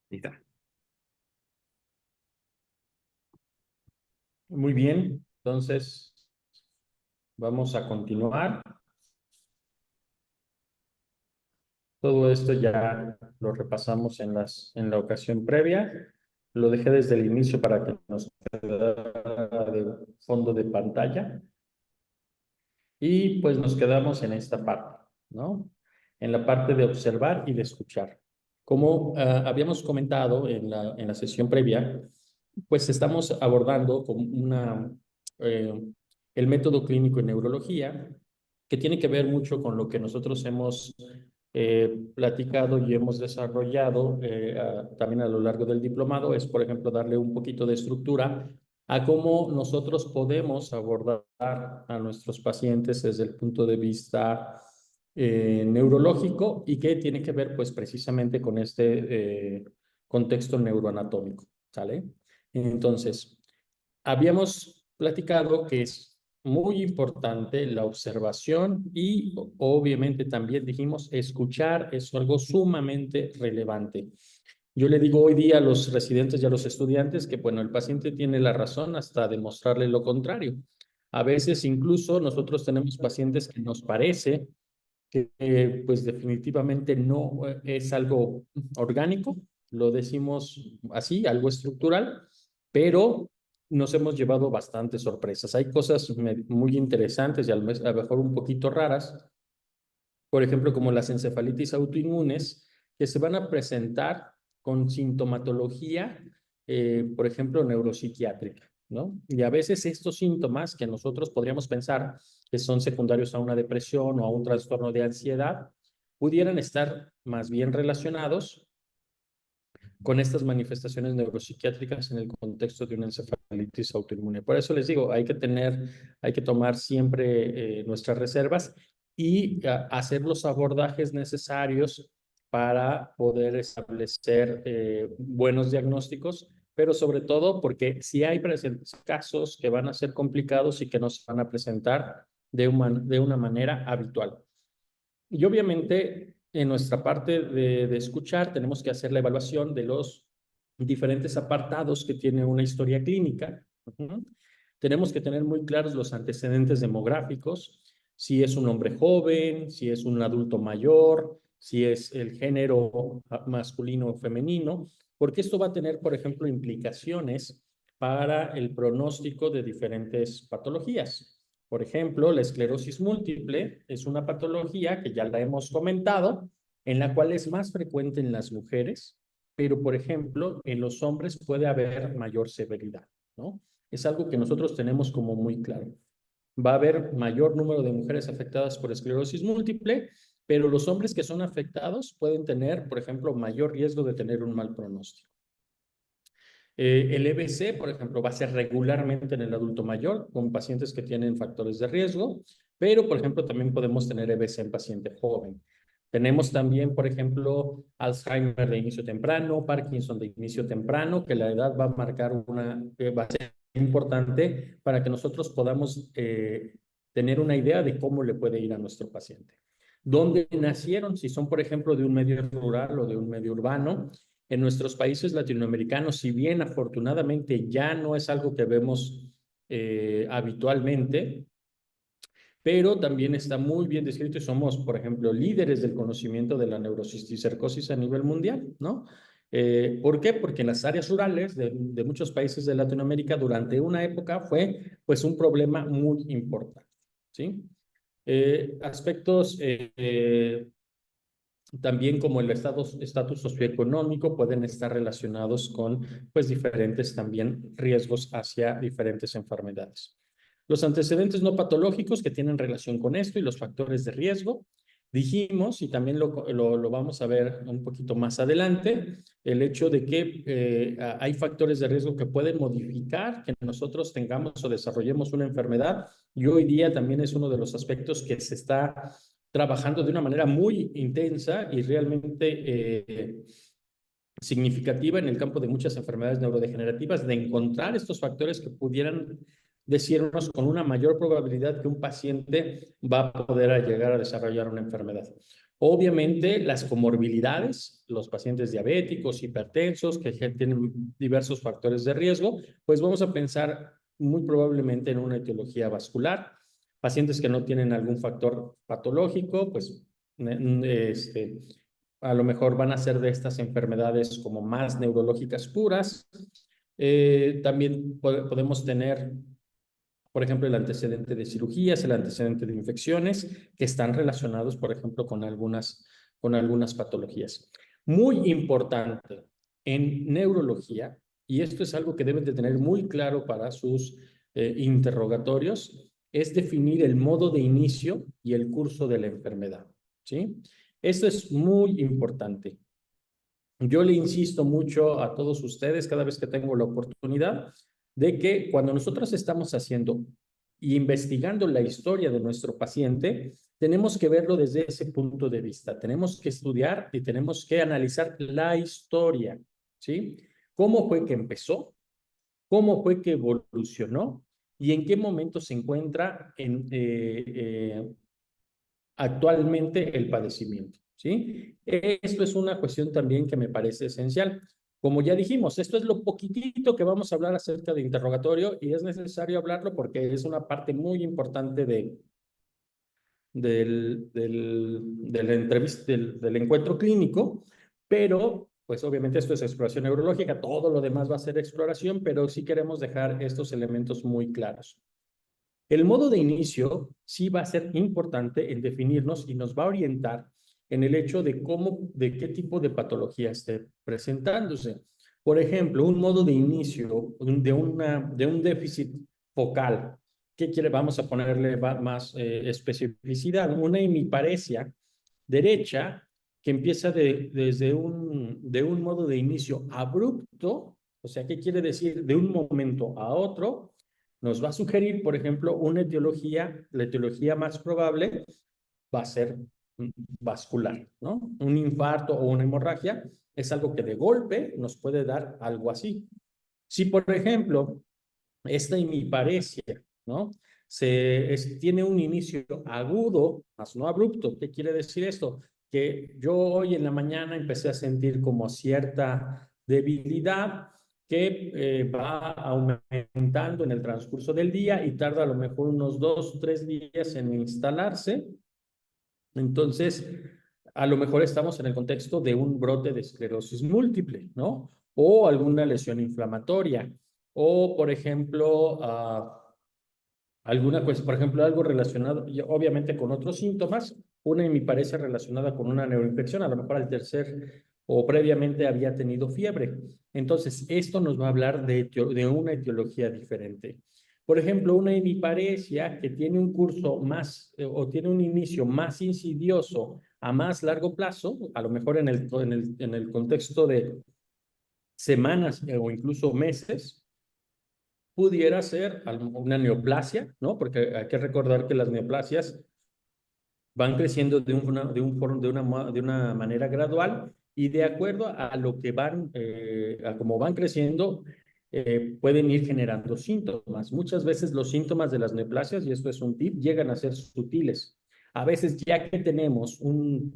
Ahí está. Muy bien, entonces vamos a continuar. Todo esto ya lo repasamos en la ocasión previa. Lo dejé desde el inicio para que nos quedara de fondo de pantalla. Y pues nos quedamos en esta parte, ¿no? En la parte de observar y de escuchar. Como habíamos comentado en la sesión previa, pues estamos abordando con eh, el método clínico en neurología, que tiene que ver mucho con lo que nosotros hemos platicado y hemos desarrollado también a lo largo del diplomado, es, por ejemplo, darle un poquito de estructura a cómo nosotros podemos abordar a nuestros pacientes desde el punto de vista neurológico y que tiene que ver pues precisamente con este contexto neuroanatómico, ¿sale? Entonces, habíamos platicado que es muy importante la observación y obviamente también dijimos escuchar es algo sumamente relevante. Yo le digo hoy día a los residentes y a los estudiantes que, bueno, el paciente tiene la razón hasta demostrarle lo contrario. A veces incluso nosotros tenemos pacientes que nos parece que pues definitivamente no es algo orgánico, lo decimos así, algo estructural, pero nos hemos llevado bastantes sorpresas. Hay cosas muy interesantes y a lo mejor un poquito raras, por ejemplo, como las encefalitis autoinmunes, que se van a presentar con sintomatología, por ejemplo, neuropsiquiátrica, ¿no? Y a veces estos síntomas que nosotros podríamos pensar que son secundarios a una depresión o a un trastorno de ansiedad, pudieran estar más bien relacionados con estas manifestaciones neuropsiquiátricas en el contexto de una encefalitis autoinmune. Por eso les digo, hay que tomar siempre nuestras reservas y hacer los abordajes necesarios para poder establecer buenos diagnósticos, pero sobre todo porque si hay casos que van a ser complicados y que no se van a presentar de una manera habitual. Y obviamente, en nuestra parte de escuchar, tenemos que hacer la evaluación de los diferentes apartados que tiene una historia clínica. Tenemos que tener muy claros los antecedentes demográficos, si es un hombre joven, si es un adulto mayor, si es el género masculino o femenino, porque esto va a tener, por ejemplo, implicaciones para el pronóstico de diferentes patologías. Por ejemplo, la esclerosis múltiple es una patología que ya la hemos comentado, en la cual es más frecuente en las mujeres, pero por ejemplo, en los hombres puede haber mayor severidad, ¿no? Es algo que nosotros tenemos como muy claro. Va a haber mayor número de mujeres afectadas por esclerosis múltiple, pero los hombres que son afectados pueden tener, por ejemplo, mayor riesgo de tener un mal pronóstico. El EBC, por ejemplo, va a ser regularmente en el adulto mayor con pacientes que tienen factores de riesgo, pero, por ejemplo, también podemos tener EBC en paciente joven. Tenemos también, por ejemplo, Alzheimer de inicio temprano, Parkinson de inicio temprano, que la edad va a marcar va a ser importante para que nosotros podamos tener una idea de cómo le puede ir a nuestro paciente. ¿Dónde nacieron? Si son, por ejemplo, de un medio rural o de un medio urbano, en nuestros países latinoamericanos, si bien afortunadamente ya no es algo que vemos habitualmente, pero también está muy bien descrito y somos, por ejemplo, líderes del conocimiento de la neurocisticercosis a nivel mundial, ¿no? ¿Por qué? Porque en las áreas rurales de muchos países de Latinoamérica durante una época fue pues un problema muy importante, ¿sí? Aspectos también como el estatus socioeconómico pueden estar relacionados con pues diferentes también riesgos hacia diferentes enfermedades. Los antecedentes no patológicos que tienen relación con esto y los factores de riesgo. Dijimos, y también lo vamos a ver un poquito más adelante, el hecho de que hay factores de riesgo que pueden modificar que nosotros tengamos o desarrollemos una enfermedad y hoy día también es uno de los aspectos que se está trabajando de una manera muy intensa y realmente significativa en el campo de muchas enfermedades neurodegenerativas, de encontrar estos factores que pudieran decirnos con una mayor probabilidad que un paciente va a poder llegar a desarrollar una enfermedad. Obviamente, las comorbilidades, los pacientes diabéticos, hipertensos, que tienen diversos factores de riesgo, pues vamos a pensar muy probablemente en una etiología vascular. Pacientes que no tienen algún factor patológico, pues a lo mejor van a ser de estas enfermedades como más neurológicas puras. También podemos tener, por ejemplo, el antecedente de cirugías, el antecedente de infecciones, que están relacionados, por ejemplo, con algunas patologías. Muy importante en neurología, y esto es algo que deben de tener muy claro para sus interrogatorios, es definir el modo de inicio y el curso de la enfermedad, ¿sí? Esto es muy importante. Yo le insisto mucho a todos ustedes cada vez que tengo la oportunidad de que cuando nosotros estamos haciendo y investigando la historia de nuestro paciente, tenemos que verlo desde ese punto de vista. Tenemos que estudiar y tenemos que analizar la historia, ¿sí? ¿Cómo fue que empezó? ¿Cómo fue que evolucionó? ¿Y en qué momento se encuentra actualmente el padecimiento? ¿Sí? Esto es una cuestión también que me parece esencial. Como ya dijimos, esto es lo poquitito que vamos a hablar acerca de interrogatorio y es necesario hablarlo porque es una parte muy importante de la entrevista, del encuentro clínico, pero pues obviamente esto es exploración neurológica, todo lo demás va a ser exploración, pero sí queremos dejar estos elementos muy claros. El modo de inicio sí va a ser importante en definirnos y nos va a orientar en el hecho de de qué tipo de patología esté presentándose. Por ejemplo, un modo de inicio de un déficit focal. ¿Qué quiere? Vamos a ponerle más especificidad. Una hemiparesia derecha que empieza desde de un modo de inicio abrupto. O sea, ¿qué quiere decir? De un momento a otro nos va a sugerir, por ejemplo, una etiología, la etiología más probable va a ser vascular, ¿no? Un infarto o una hemorragia es algo que de golpe nos puede dar algo así. Si, por ejemplo, esta hemiparesia, ¿no? Tiene un inicio agudo, más no abrupto. ¿Qué quiere decir esto? Que yo hoy en la mañana empecé a sentir como cierta debilidad que va aumentando en el transcurso del día y tarda a lo mejor unos 2 o 3 días en instalarse. Entonces, a lo mejor estamos en el contexto de un brote de esclerosis múltiple, ¿no? O alguna lesión inflamatoria. O, por ejemplo, alguna cosa, por ejemplo, algo relacionado, obviamente con otros síntomas, una en mi parece relacionada con una neuroinfección, a lo mejor al tercer o previamente había tenido fiebre. Entonces, esto nos va a hablar de una etiología diferente. Por ejemplo, una hemiparesia que tiene un curso más o tiene un inicio más insidioso a más largo plazo, a lo mejor en el contexto de semanas o incluso meses, pudiera ser una neoplasia, ¿no? Porque hay que recordar que las neoplasias van creciendo de una manera gradual y de acuerdo a lo que a cómo van creciendo, pueden ir generando síntomas. Muchas veces los síntomas de las neoplasias, y esto es un tip, llegan a ser sutiles. A veces ya que tenemos un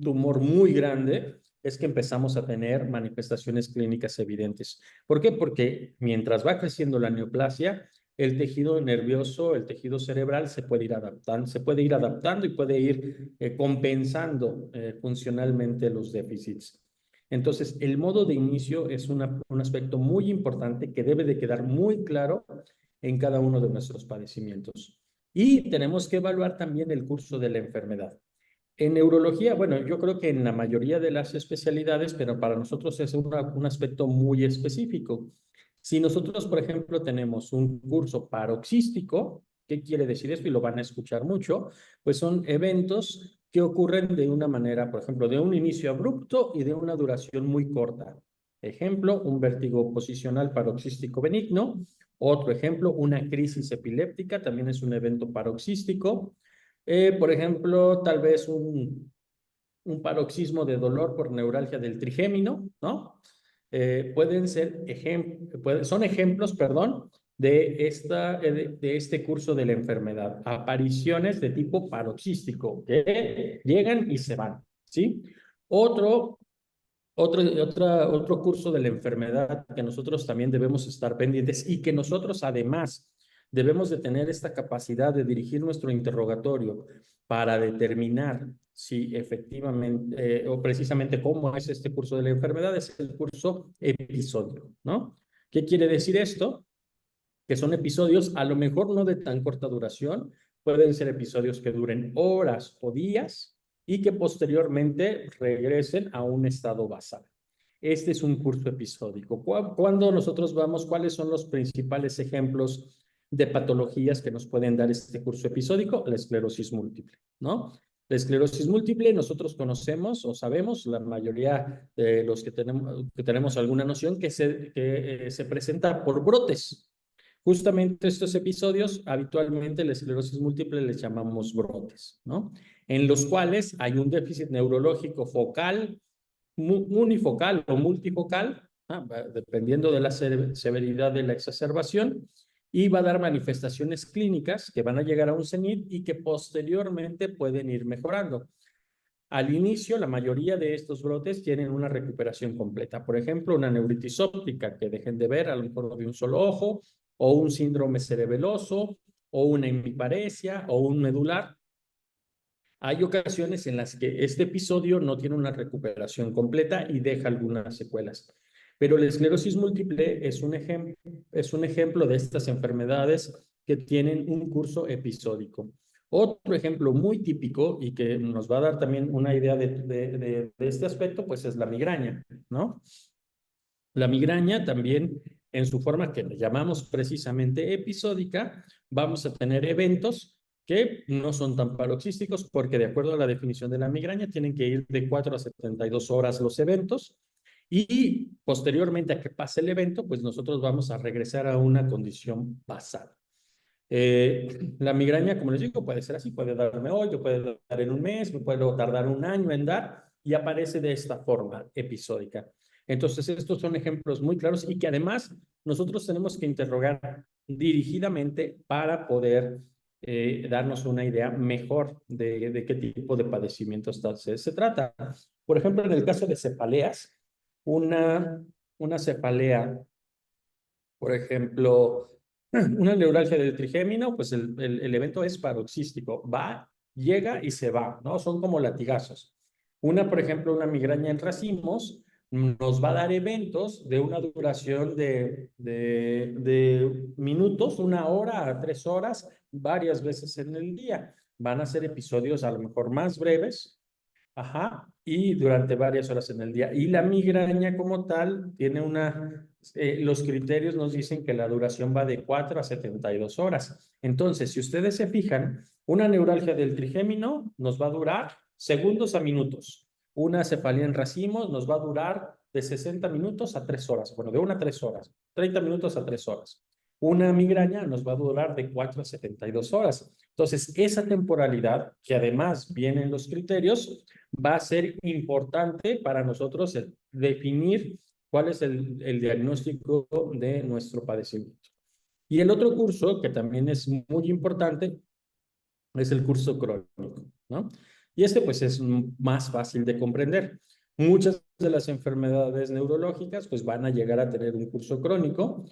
tumor muy grande, es que empezamos a tener manifestaciones clínicas evidentes. ¿Por qué? Porque mientras va creciendo la neoplasia, el tejido nervioso, el tejido cerebral se puede ir adaptando y puede ir compensando funcionalmente los déficits. Entonces, el modo de inicio es un aspecto muy importante que debe de quedar muy claro en cada uno de nuestros padecimientos. Y tenemos que evaluar también el curso de la enfermedad. En neurología, bueno, yo creo que en la mayoría de las especialidades, pero para nosotros es un aspecto muy específico. Si nosotros, por ejemplo, tenemos un curso paroxístico, ¿qué quiere decir esto? Y lo van a escuchar mucho, pues son eventos que ocurren de una manera, por ejemplo, de un inicio abrupto y de una duración muy corta. Ejemplo, un vértigo posicional paroxístico benigno. Otro ejemplo, una crisis epiléptica, también es un evento paroxístico. Por ejemplo, tal vez un paroxismo de dolor por neuralgia del trigémino, ¿no? Son ejemplos, perdón, de este curso de la enfermedad. Apariciones de tipo paroxístico, que llegan y se van, ¿sí? Otro otro curso de la enfermedad que nosotros también debemos estar pendientes y que nosotros además debemos de tener esta capacidad de dirigir nuestro interrogatorio para determinar si efectivamente o precisamente cómo es este curso de la enfermedad, es el curso episódico, ¿no? ¿Qué quiere decir esto? Que son episodios a lo mejor no de tan corta duración, pueden ser episodios que duren horas o días y que posteriormente regresen a un estado basal. Este es un curso episódico. Cuando nosotros vamos, ¿cuáles son los principales ejemplos de patologías que nos pueden dar este curso episódico? La esclerosis múltiple, ¿no? La esclerosis múltiple nosotros conocemos o sabemos, la mayoría de los que tenemos alguna noción, que se presenta por brotes. Justamente estos episodios, habitualmente la esclerosis múltiple les llamamos brotes, ¿no? En los cuales hay un déficit neurológico focal, unifocal o multifocal, dependiendo de la severidad de la exacerbación, y va a dar manifestaciones clínicas que van a llegar a un cenit y que posteriormente pueden ir mejorando. Al inicio, la mayoría de estos brotes tienen una recuperación completa. Por ejemplo, una neuritis óptica, que dejen de ver a lo mejor de un solo ojo, o un síndrome cerebeloso, o una hemiparesia, o un medular. Hay ocasiones en las que este episodio no tiene una recuperación completa y deja algunas secuelas. Pero la esclerosis múltiple es un ejemplo de estas enfermedades que tienen un curso episódico. Otro ejemplo muy típico y que nos va a dar también una idea de este aspecto, pues es la migraña, ¿no? La migraña también, en su forma que le llamamos precisamente episódica, vamos a tener eventos que no son tan paroxísticos porque de acuerdo a la definición de la migraña tienen que ir de 4 a 72 horas los eventos y posteriormente a que pase el evento, pues nosotros vamos a regresar a una condición basal. La migraña, como les digo, puede ser así, puede darme hoy, puede dar en un mes, me puede tardar un año en dar y aparece de esta forma episódica. Entonces, estos son ejemplos muy claros y que además nosotros tenemos que interrogar dirigidamente para poder darnos una idea mejor de qué tipo de padecimientos se trata. Por ejemplo, en el caso de cefaleas, una cefalea, por ejemplo, una neuralgia del trigémino, pues el evento es paroxístico, va, llega y se va, ¿no? Son como latigazos. Por ejemplo, una migraña en racimos nos va a dar eventos de una duración de minutos, 1 hora a 3 horas, varias veces en el día. Van a ser episodios a lo mejor más breves, ajá, y durante varias horas en el día. Y la migraña como tal tiene los criterios nos dicen que la duración va de 4 a 72 horas. Entonces, si ustedes se fijan, una neuralgia del trigémino nos va a durar segundos a minutos. Una cefalea en racimos nos va a durar de 60 minutos a 3 horas. Bueno, de 1 a 3 horas, 30 minutos a 3 horas. Una migraña nos va a durar de 4 a 72 horas. Entonces, esa temporalidad, que además vienen los criterios, va a ser importante para nosotros definir cuál es el diagnóstico de nuestro padecimiento. Y el otro curso, que también es muy importante, es el curso crónico, ¿no? Y este pues es más fácil de comprender. Muchas de las enfermedades neurológicas pues van a llegar a tener un curso crónico,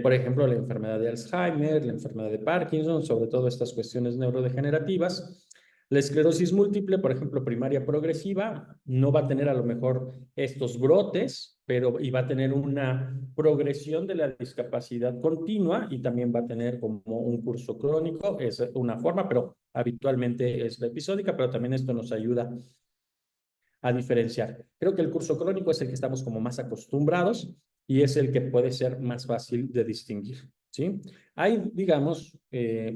por ejemplo la enfermedad de Alzheimer, la enfermedad de Parkinson, sobre todo estas cuestiones neurodegenerativas. La esclerosis múltiple, por ejemplo, primaria progresiva, no va a tener a lo mejor estos brotes, pero y va a tener una progresión de la discapacidad continua y también va a tener como un curso crónico, es una forma, pero habitualmente es la episódica, pero también esto nos ayuda a diferenciar. Creo que el curso crónico es el que estamos como más acostumbrados y es el que puede ser más fácil de distinguir, ¿sí? Hay, digamos,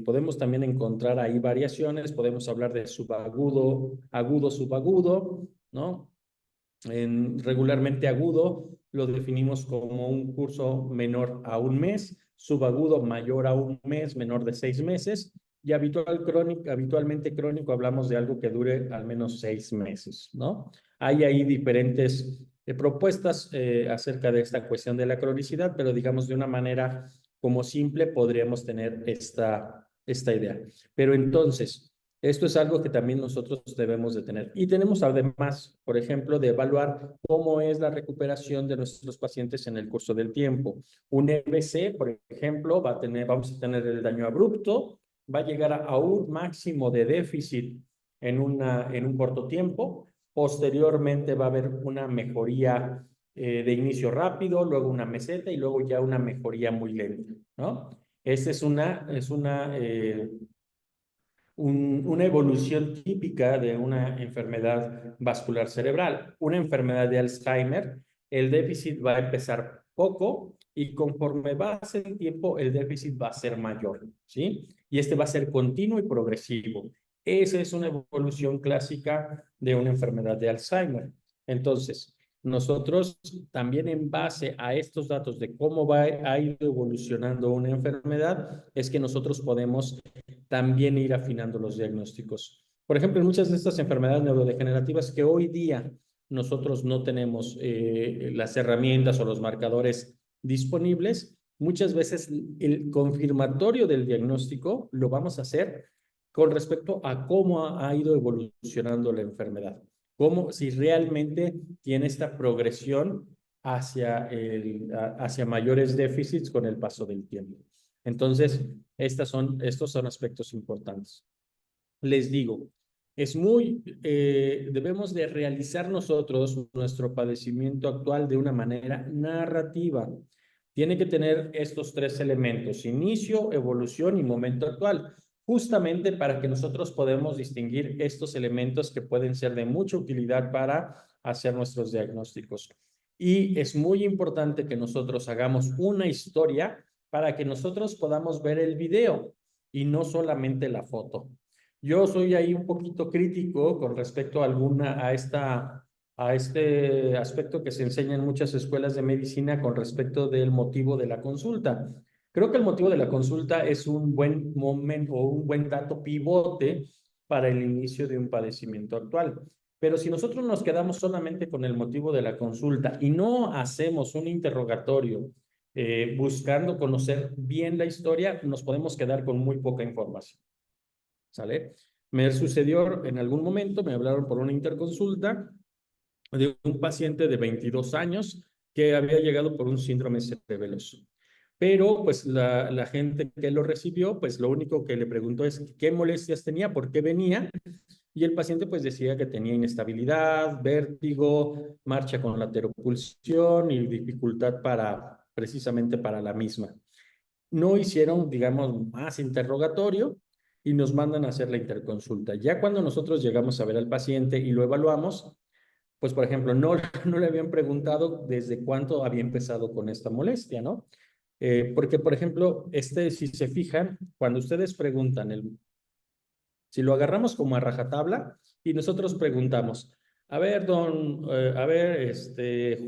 podemos también encontrar ahí variaciones, podemos hablar de subagudo, agudo, subagudo, ¿no? Regularmente agudo lo definimos como un curso menor a un mes, subagudo mayor a un mes, menor de 6 meses, y habitualmente crónico hablamos de algo que dure al menos 6 meses, ¿no? Hay ahí diferentes propuestas acerca de esta cuestión de la cronicidad, pero digamos de una manera como simple podríamos tener esta idea. Pero entonces, esto es algo que también nosotros debemos de tener. Y tenemos además, por ejemplo, de evaluar cómo es la recuperación de nuestros pacientes en el curso del tiempo. Un EBC, por ejemplo, vamos a tener el daño abrupto, va a llegar a un máximo de déficit en un corto tiempo. Posteriormente va a haber una mejoría de inicio rápido, luego una meseta y luego ya una mejoría muy lenta, ¿no? Esta es una evolución típica de una enfermedad vascular cerebral. Una enfermedad de Alzheimer, el déficit va a empezar poco y conforme va a ser el tiempo, el déficit va a ser mayor, ¿sí? Y este va a ser continuo y progresivo. Esa es una evolución clásica de una enfermedad de Alzheimer. Entonces, nosotros también en base a estos datos de cómo ha ido evolucionando una enfermedad, es que nosotros podemos también ir afinando los diagnósticos. Por ejemplo, en muchas de estas enfermedades neurodegenerativas que hoy día nosotros no tenemos las herramientas o los marcadores disponibles, muchas veces el confirmatorio del diagnóstico lo vamos a hacer con respecto a cómo ha ido evolucionando la enfermedad, cómo si realmente tiene esta progresión hacia mayores déficits con el paso del tiempo. Entonces, estos son aspectos importantes. Les digo, debemos de realizar nosotros nuestro padecimiento actual de una manera narrativa. Tiene que tener estos tres elementos: inicio, evolución y momento actual, justamente para que nosotros podamos distinguir estos elementos que pueden ser de mucha utilidad para hacer nuestros diagnósticos. Y es muy importante que nosotros hagamos una historia para que nosotros podamos ver el video y no solamente la foto. Yo soy ahí un poquito crítico con respecto a este aspecto que se enseña en muchas escuelas de medicina con respecto del motivo de la consulta. Creo que el motivo de la consulta es un buen momento o un buen dato pivote para el inicio de un padecimiento actual. Pero si nosotros nos quedamos solamente con el motivo de la consulta y no hacemos un interrogatorio buscando conocer bien la historia, nos podemos quedar con muy poca información. ¿Sale? Me sucedió en algún momento, me hablaron por una interconsulta de un paciente de 22 años que había llegado por un síndrome cerebeloso. Pero pues la gente que lo recibió, pues lo único que le preguntó es qué molestias tenía, por qué venía, y el paciente pues decía que tenía inestabilidad, vértigo, marcha con lateropulsión y dificultad precisamente para la misma. No hicieron, digamos, más interrogatorio y nos mandan a hacer la interconsulta. Ya cuando nosotros llegamos a ver al paciente y lo evaluamos, pues, por ejemplo, no le habían preguntado desde cuánto había empezado con esta molestia, ¿no? Porque, por ejemplo, si se fijan, cuando ustedes preguntan, si lo agarramos como a rajatabla y nosotros preguntamos, a ver,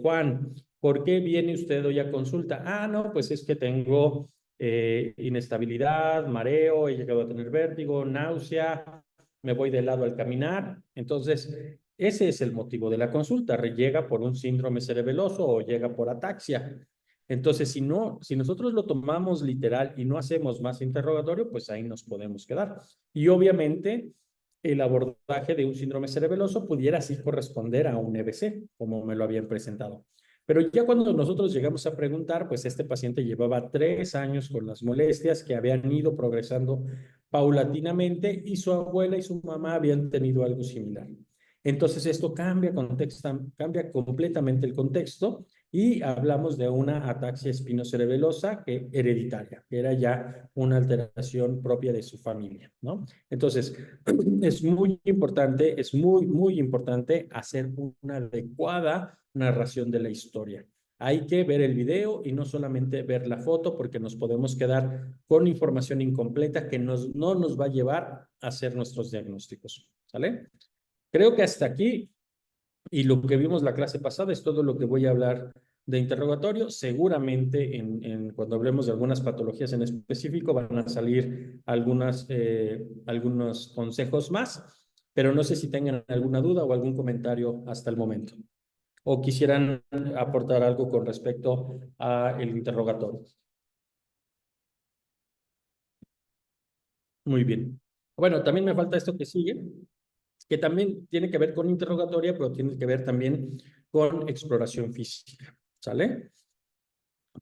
Juan, ¿por qué viene usted hoy a consulta? Ah, no, pues es que tengo inestabilidad, mareo, he llegado a tener vértigo, náusea, me voy de lado al caminar. Entonces, ese es el motivo de la consulta. Llega por un síndrome cerebeloso o llega por ataxia. Entonces, si nosotros lo tomamos literal y no hacemos más interrogatorio, pues ahí nos podemos quedar. Y obviamente, el abordaje de un síndrome cerebeloso pudiera así corresponder a un EBC, como me lo habían presentado. Pero ya cuando nosotros llegamos a preguntar, pues este paciente llevaba 3 años con las molestias que habían ido progresando paulatinamente y su abuela y su mamá habían tenido algo similar. Entonces esto cambia completamente el contexto y hablamos de una ataxia espinocerebelosa hereditaria, que era ya una alteración propia de su familia, ¿no? Entonces, es muy importante hacer una adecuada narración de la historia. Hay que ver el video y no solamente ver la foto, porque nos podemos quedar con información incompleta que no nos va a llevar a hacer nuestros diagnósticos, ¿sale? Creo que hasta aquí, y lo que vimos la clase pasada, es todo lo que voy a hablar de interrogatorio. Seguramente cuando hablemos de algunas patologías en específico van a salir algunos consejos más, pero no sé si tengan alguna duda o algún comentario hasta el momento, o quisieran aportar algo con respecto al interrogatorio. Muy bien. Bueno, también me falta esto que sigue, que también tiene que ver con interrogatoria, pero tiene que ver también con exploración física, ¿sale?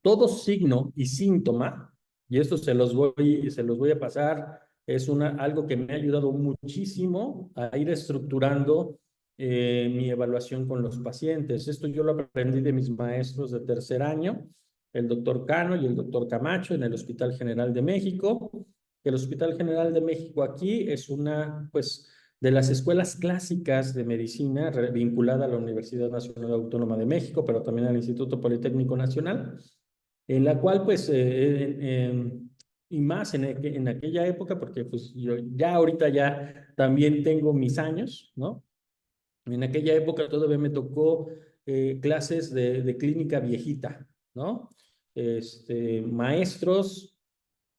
Todo signo y síntoma, y esto se los voy a pasar, es algo que me ha ayudado muchísimo a ir estructurando mi evaluación con los pacientes. Esto yo lo aprendí de mis maestros de tercer año, el doctor Cano y el doctor Camacho en el Hospital General de México. El Hospital General de México aquí es una, pues, de las escuelas clásicas de medicina vinculada a la Universidad Nacional Autónoma de México, pero también al Instituto Politécnico Nacional, en la cual pues, y más en aquella época, porque pues yo ya ahorita ya también tengo mis años, ¿no? En aquella época todavía me tocó clases de clínica viejita, ¿no? Maestros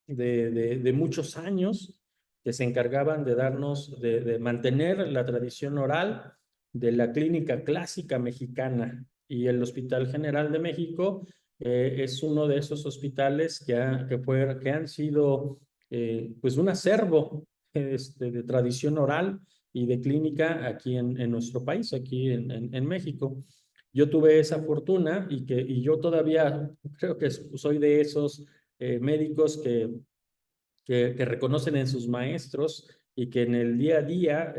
de muchos años que se encargaban de darnos, de mantener la tradición oral de la clínica clásica mexicana. Y el Hospital General de México es uno de esos hospitales que han sido pues un acervo de tradición oral y de clínica aquí en nuestro país, aquí en México. Yo tuve esa fortuna y yo todavía creo que soy de esos médicos que reconocen en sus maestros y que en el día a día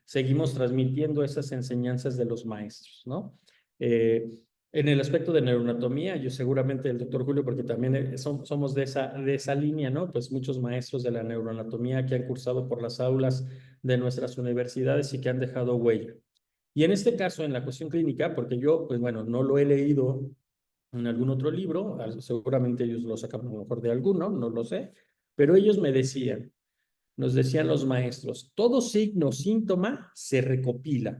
seguimos transmitiendo esas enseñanzas de los maestros, ¿no? Eh, en el aspecto de neuroanatomía, yo seguramente el doctor Julio, porque también somos de esa línea, ¿no? Pues muchos maestros de la neuroanatomía que han cursado por las aulas de nuestras universidades y que han dejado huella. Y en este caso, en la cuestión clínica, porque yo, pues bueno, no lo he leído en algún otro libro, seguramente ellos lo sacan a lo mejor de alguno, no lo sé, pero ellos me decían, nos decían los maestros, todo signo o síntoma se recopila,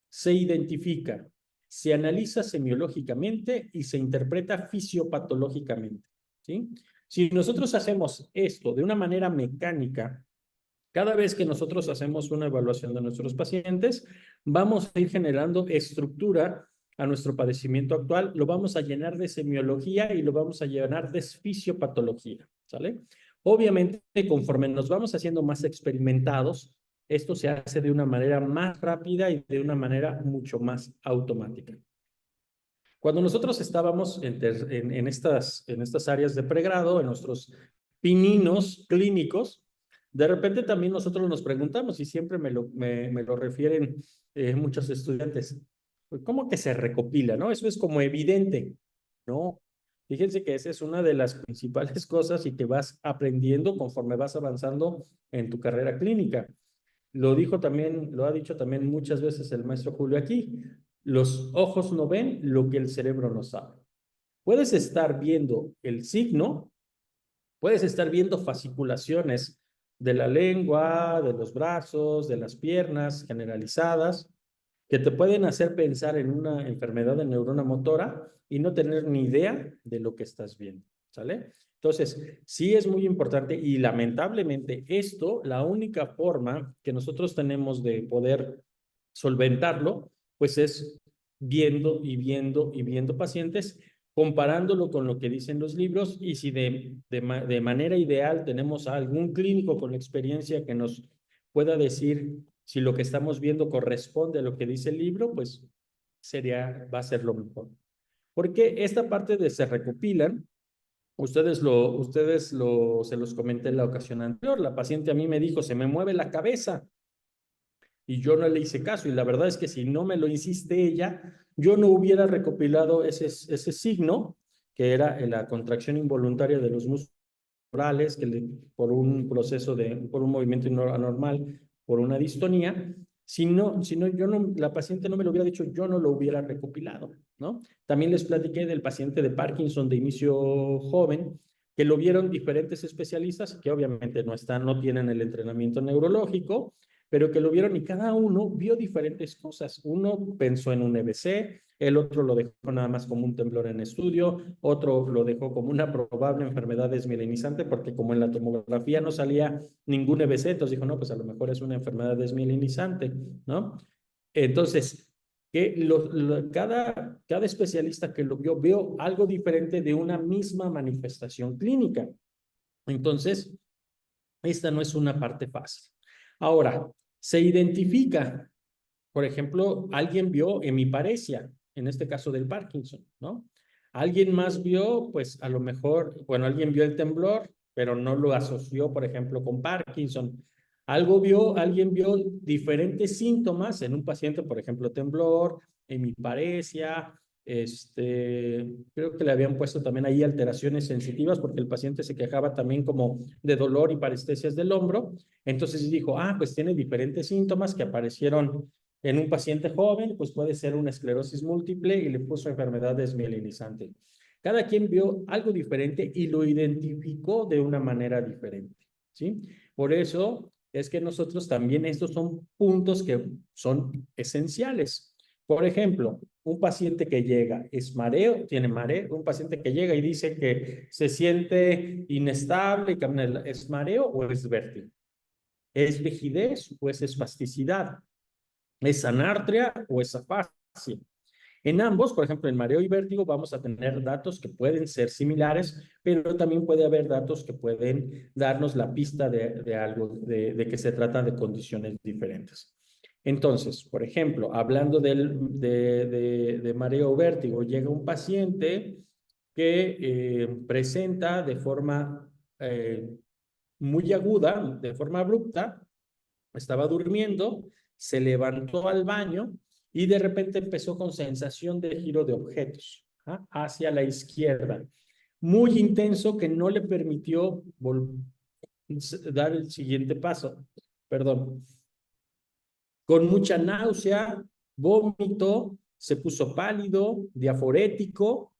se identifica, se analiza semiológicamente y se interpreta fisiopatológicamente, ¿sí? Si nosotros hacemos esto de una manera mecánica, cada vez que nosotros hacemos una evaluación de nuestros pacientes, vamos a ir generando estructura a nuestro padecimiento actual, lo vamos a llenar de semiología y lo vamos a llenar de fisiopatología, ¿sale? Obviamente, conforme nos vamos haciendo más experimentados, esto se hace de una manera más rápida y de una manera mucho más automática. Cuando nosotros estábamos en estas áreas de pregrado, en nuestros pininos clínicos, de repente también nosotros nos preguntamos, y siempre me lo refieren muchos estudiantes, pues, ¿cómo que se recopila, no? Eso es como evidente, ¿no? Fíjense que esa es una de las principales cosas y que vas aprendiendo conforme vas avanzando en tu carrera clínica. Lo ha dicho también muchas veces el maestro Julio aquí. Los ojos no ven lo que el cerebro no sabe. Puedes estar viendo el signo, puedes estar viendo fasciculaciones de la lengua, de los brazos, de las piernas generalizadas, que te pueden hacer pensar en una enfermedad de neurona motora y no tener ni idea de lo que estás viendo, ¿sale? Entonces, sí es muy importante y lamentablemente esto, la única forma que nosotros tenemos de poder solventarlo, pues es viendo y viendo y viendo pacientes, comparándolo con lo que dicen los libros y si de manera ideal tenemos a algún clínico con experiencia que nos pueda decir si lo que estamos viendo corresponde a lo que dice el libro, pues va a ser lo mejor. Porque esta parte de se recopilan, se los comenté en la ocasión anterior, la paciente a mí me dijo, se me mueve la cabeza y yo no le hice caso y la verdad es que si no me lo hiciste ella, yo no hubiera recopilado ese signo que era la contracción involuntaria de los músculos por un proceso por un movimiento anormal, por una distonía. La paciente no me lo hubiera dicho, yo no lo hubiera recopilado, ¿no? También les platiqué del paciente de Parkinson de inicio joven, que lo vieron diferentes especialistas, que obviamente no tienen el entrenamiento neurológico, pero que lo vieron y cada uno vio diferentes cosas. Uno pensó en un EBC, el otro lo dejó nada más como un temblor en estudio, otro lo dejó como una probable enfermedad desmielinizante, porque como en la tomografía no salía ningún EBC, entonces dijo, no, pues a lo mejor es una enfermedad desmielinizante, ¿no? Entonces, cada especialista que lo vio algo diferente de una misma manifestación clínica. Entonces, Esta no es una parte fácil. Ahora, se identifica, por ejemplo, alguien vio hemiparesia, en este caso del Parkinson, ¿no? Alguien más vio, pues a lo mejor, bueno, alguien vio el temblor, pero no lo asoció, por ejemplo, con Parkinson. Alguien vio diferentes síntomas en un paciente, por ejemplo, temblor, hemiparesia, creo que le habían puesto también ahí alteraciones sensitivas porque el paciente se quejaba también como de dolor y parestesias del hombro. Entonces dijo, pues tiene diferentes síntomas que aparecieron en un paciente joven, pues puede ser una esclerosis múltiple y le puso enfermedad desmielinizante. Cada quien vio algo diferente y lo identificó de una manera diferente, ¿sí? Por eso es que nosotros también estos son puntos que son esenciales. Por ejemplo, un paciente que llega, es mareo, tiene mareo, un paciente que llega y dice que se siente inestable, ¿es mareo o es vértigo? ¿Es rigidez o es espasticidad? ¿Es anartria o es afasia? En ambos, por ejemplo, en mareo y vértigo, vamos a tener datos que pueden ser similares, pero también puede haber datos que pueden darnos la pista de algo, de que se trata de condiciones diferentes. Entonces, por ejemplo, hablando de mareo o vértigo, llega un paciente que presenta de forma muy aguda, de forma abrupta, estaba durmiendo, se levantó al baño y de repente empezó con sensación de giro de objetos hacia la izquierda, muy intenso que no le permitió dar el siguiente paso. Perdón. Con mucha náusea, vómito, se puso pálido, diaforético.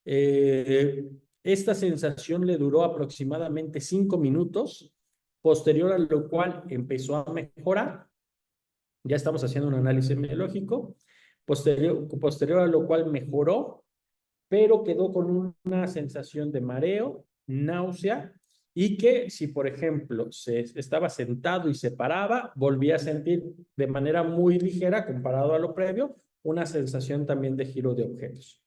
Eh, Esta sensación le duró aproximadamente 5 minutos, posterior a lo cual empezó a mejorar. Ya estamos haciendo un análisis biológico, posterior a lo cual mejoró, pero quedó con una sensación de mareo, náusea, y que si, por ejemplo, estaba sentado y se paraba, volvía a sentir de manera muy ligera, comparado a lo previo, una sensación también de giro de objetos.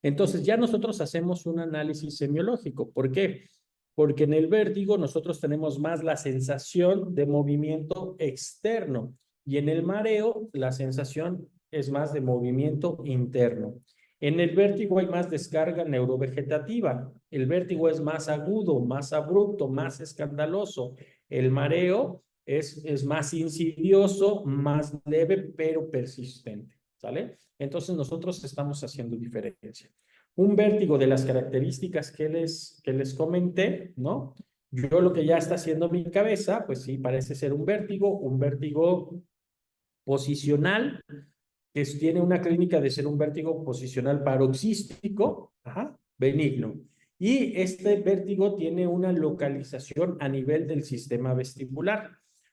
Entonces ya nosotros hacemos un análisis semiológico. ¿Por qué? Porque en el vértigo nosotros tenemos más la sensación de movimiento externo y en el mareo la sensación es más de movimiento interno. En el vértigo hay más descarga neurovegetativa. El vértigo es más agudo, más abrupto, más escandaloso. El mareo es más insidioso, más leve, pero persistente. ¿Sale? Entonces nosotros estamos haciendo diferencia. Un vértigo de las características que les comenté, ¿no? Yo lo que ya está haciendo mi cabeza, pues sí, parece ser un vértigo posicional, que tiene una clínica de ser un vértigo posicional paroxístico, benigno. Y este vértigo tiene una localización a nivel del sistema vestibular,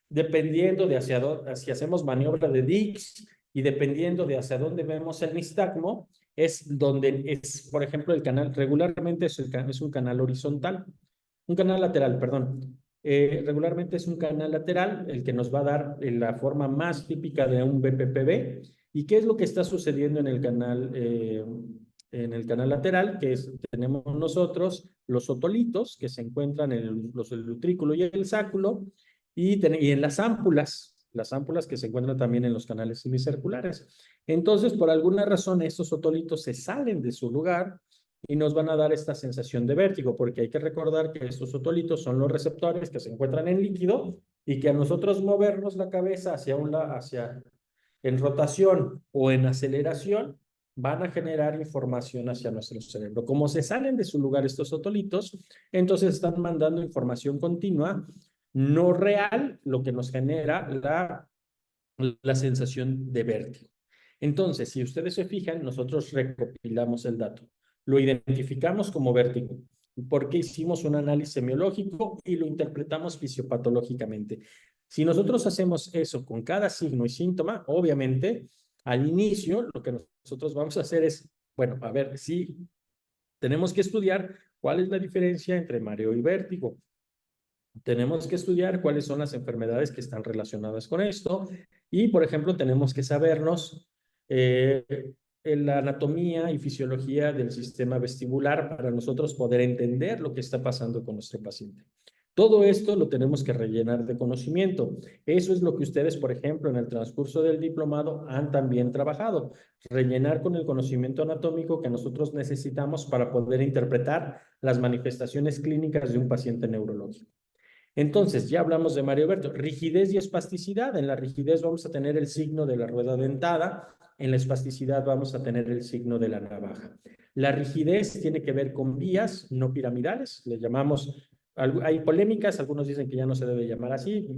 dependiendo de hacia dónde, si hacemos maniobra de Dix y dependiendo de hacia dónde vemos el nistagmo, es donde es, por ejemplo, el canal, regularmente es un canal horizontal, un canal lateral, perdón. Regularmente es un canal lateral el que nos va a dar la forma más típica de un BPPV. ¿Y qué es lo que está sucediendo en el canal lateral? Que es, tenemos nosotros los otolitos que se encuentran en el utrículo y el sáculo y en las ámpulas que se encuentran también en los canales semicirculares. Entonces, por alguna razón, estos otolitos se salen de su lugar y nos van a dar esta sensación de vértigo, porque hay que recordar que estos otolitos son los receptores que se encuentran en líquido y que a nosotros movernos la cabeza en rotación o en aceleración, van a generar información hacia nuestro cerebro. Como se salen de su lugar estos otolitos, entonces están mandando información continua, no real, lo que nos genera la sensación de vértigo. Entonces, si ustedes se fijan, nosotros recopilamos el dato, lo identificamos como vértigo, porque hicimos un análisis semiológico y lo interpretamos fisiopatológicamente. Si nosotros hacemos eso con cada signo y síntoma, obviamente, al inicio, lo que nosotros vamos a hacer es, bueno, a ver si tenemos que estudiar cuál es la diferencia entre mareo y vértigo. Tenemos que estudiar cuáles son las enfermedades que están relacionadas con esto y, por ejemplo, tenemos que sabernos la anatomía y fisiología del sistema vestibular para nosotros poder entender lo que está pasando con nuestro paciente. Todo esto lo tenemos que rellenar de conocimiento. Eso es lo que ustedes, por ejemplo, en el transcurso del diplomado han también trabajado. Rellenar con el conocimiento anatómico que nosotros necesitamos para poder interpretar las manifestaciones clínicas de un paciente neurológico. Entonces, ya hablamos de Mario Berto. Rigidez y espasticidad. En la rigidez vamos a tener el signo de la rueda dentada. En la espasticidad vamos a tener el signo de la navaja. La rigidez tiene que ver con vías no piramidales. Le llamamos, hay polémicas, algunos dicen que ya no se debe llamar así,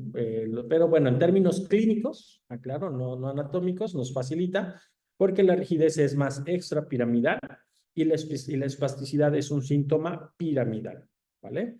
pero bueno, en términos clínicos, aclaro, no anatómicos, nos facilita porque la rigidez es más extrapiramidal y la espasticidad es un síntoma piramidal, ¿vale?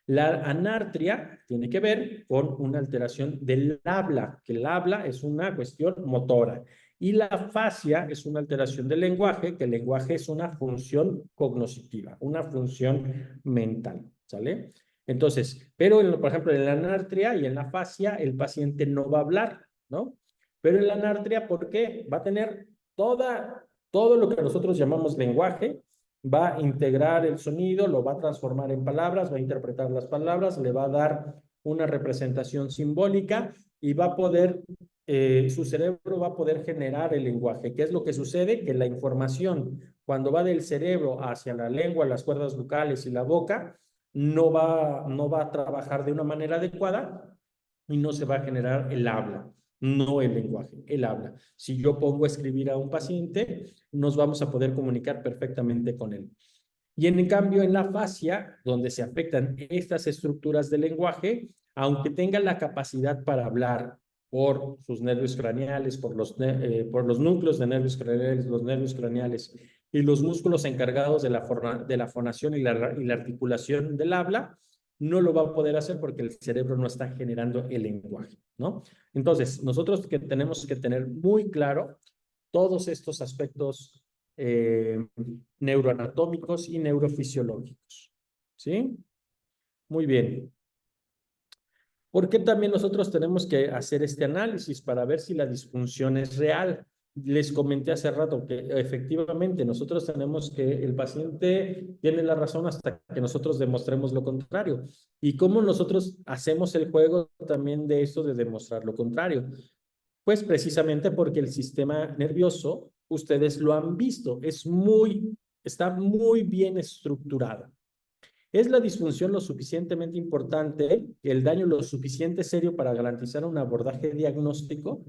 La anartria tiene que ver con una alteración del habla, que el habla es una cuestión motora. Y la fascia es una alteración del lenguaje, que el lenguaje es una función cognoscitiva, una función mental, ¿sale? Entonces, pero por ejemplo, en la anartria y en la fascia, el paciente no va a hablar, ¿no? Pero en la anartria, ¿por qué? Va a tener todo lo que nosotros llamamos lenguaje, va a integrar el sonido, lo va a transformar en palabras, va a interpretar las palabras, le va a dar una representación simbólica y va a poder, su cerebro va a poder generar el lenguaje. ¿Qué es lo que sucede? Que la información, cuando va del cerebro hacia la lengua, las cuerdas bucales y la boca, no va a trabajar de una manera adecuada y no se va a generar el habla, no el lenguaje, el habla. Si yo pongo a escribir a un paciente, nos vamos a poder comunicar perfectamente con él. Y en cambio, en la fascia, donde se afectan estas estructuras del lenguaje, aunque tenga la capacidad para hablar por sus nervios craneales, por los núcleos de nervios craneales, los nervios craneales y los músculos encargados de la fonación y la articulación del habla, no lo va a poder hacer porque el cerebro no está generando el lenguaje, ¿no? Entonces, nosotros que tenemos que tener muy claro todos estos aspectos neuroanatómicos y neurofisiológicos, ¿sí? Muy bien. ¿Por qué también nosotros tenemos que hacer este análisis para ver si la disfunción es real? Les comenté hace rato que efectivamente nosotros tenemos que el paciente tiene la razón hasta que nosotros demostremos lo contrario. ¿Y cómo nosotros hacemos el juego también de esto de demostrar lo contrario? Pues precisamente porque el sistema nervioso, ustedes lo han visto, está muy bien estructurado. ¿Es la disfunción lo suficientemente importante, el daño lo suficiente serio para garantizar un abordaje diagnóstico?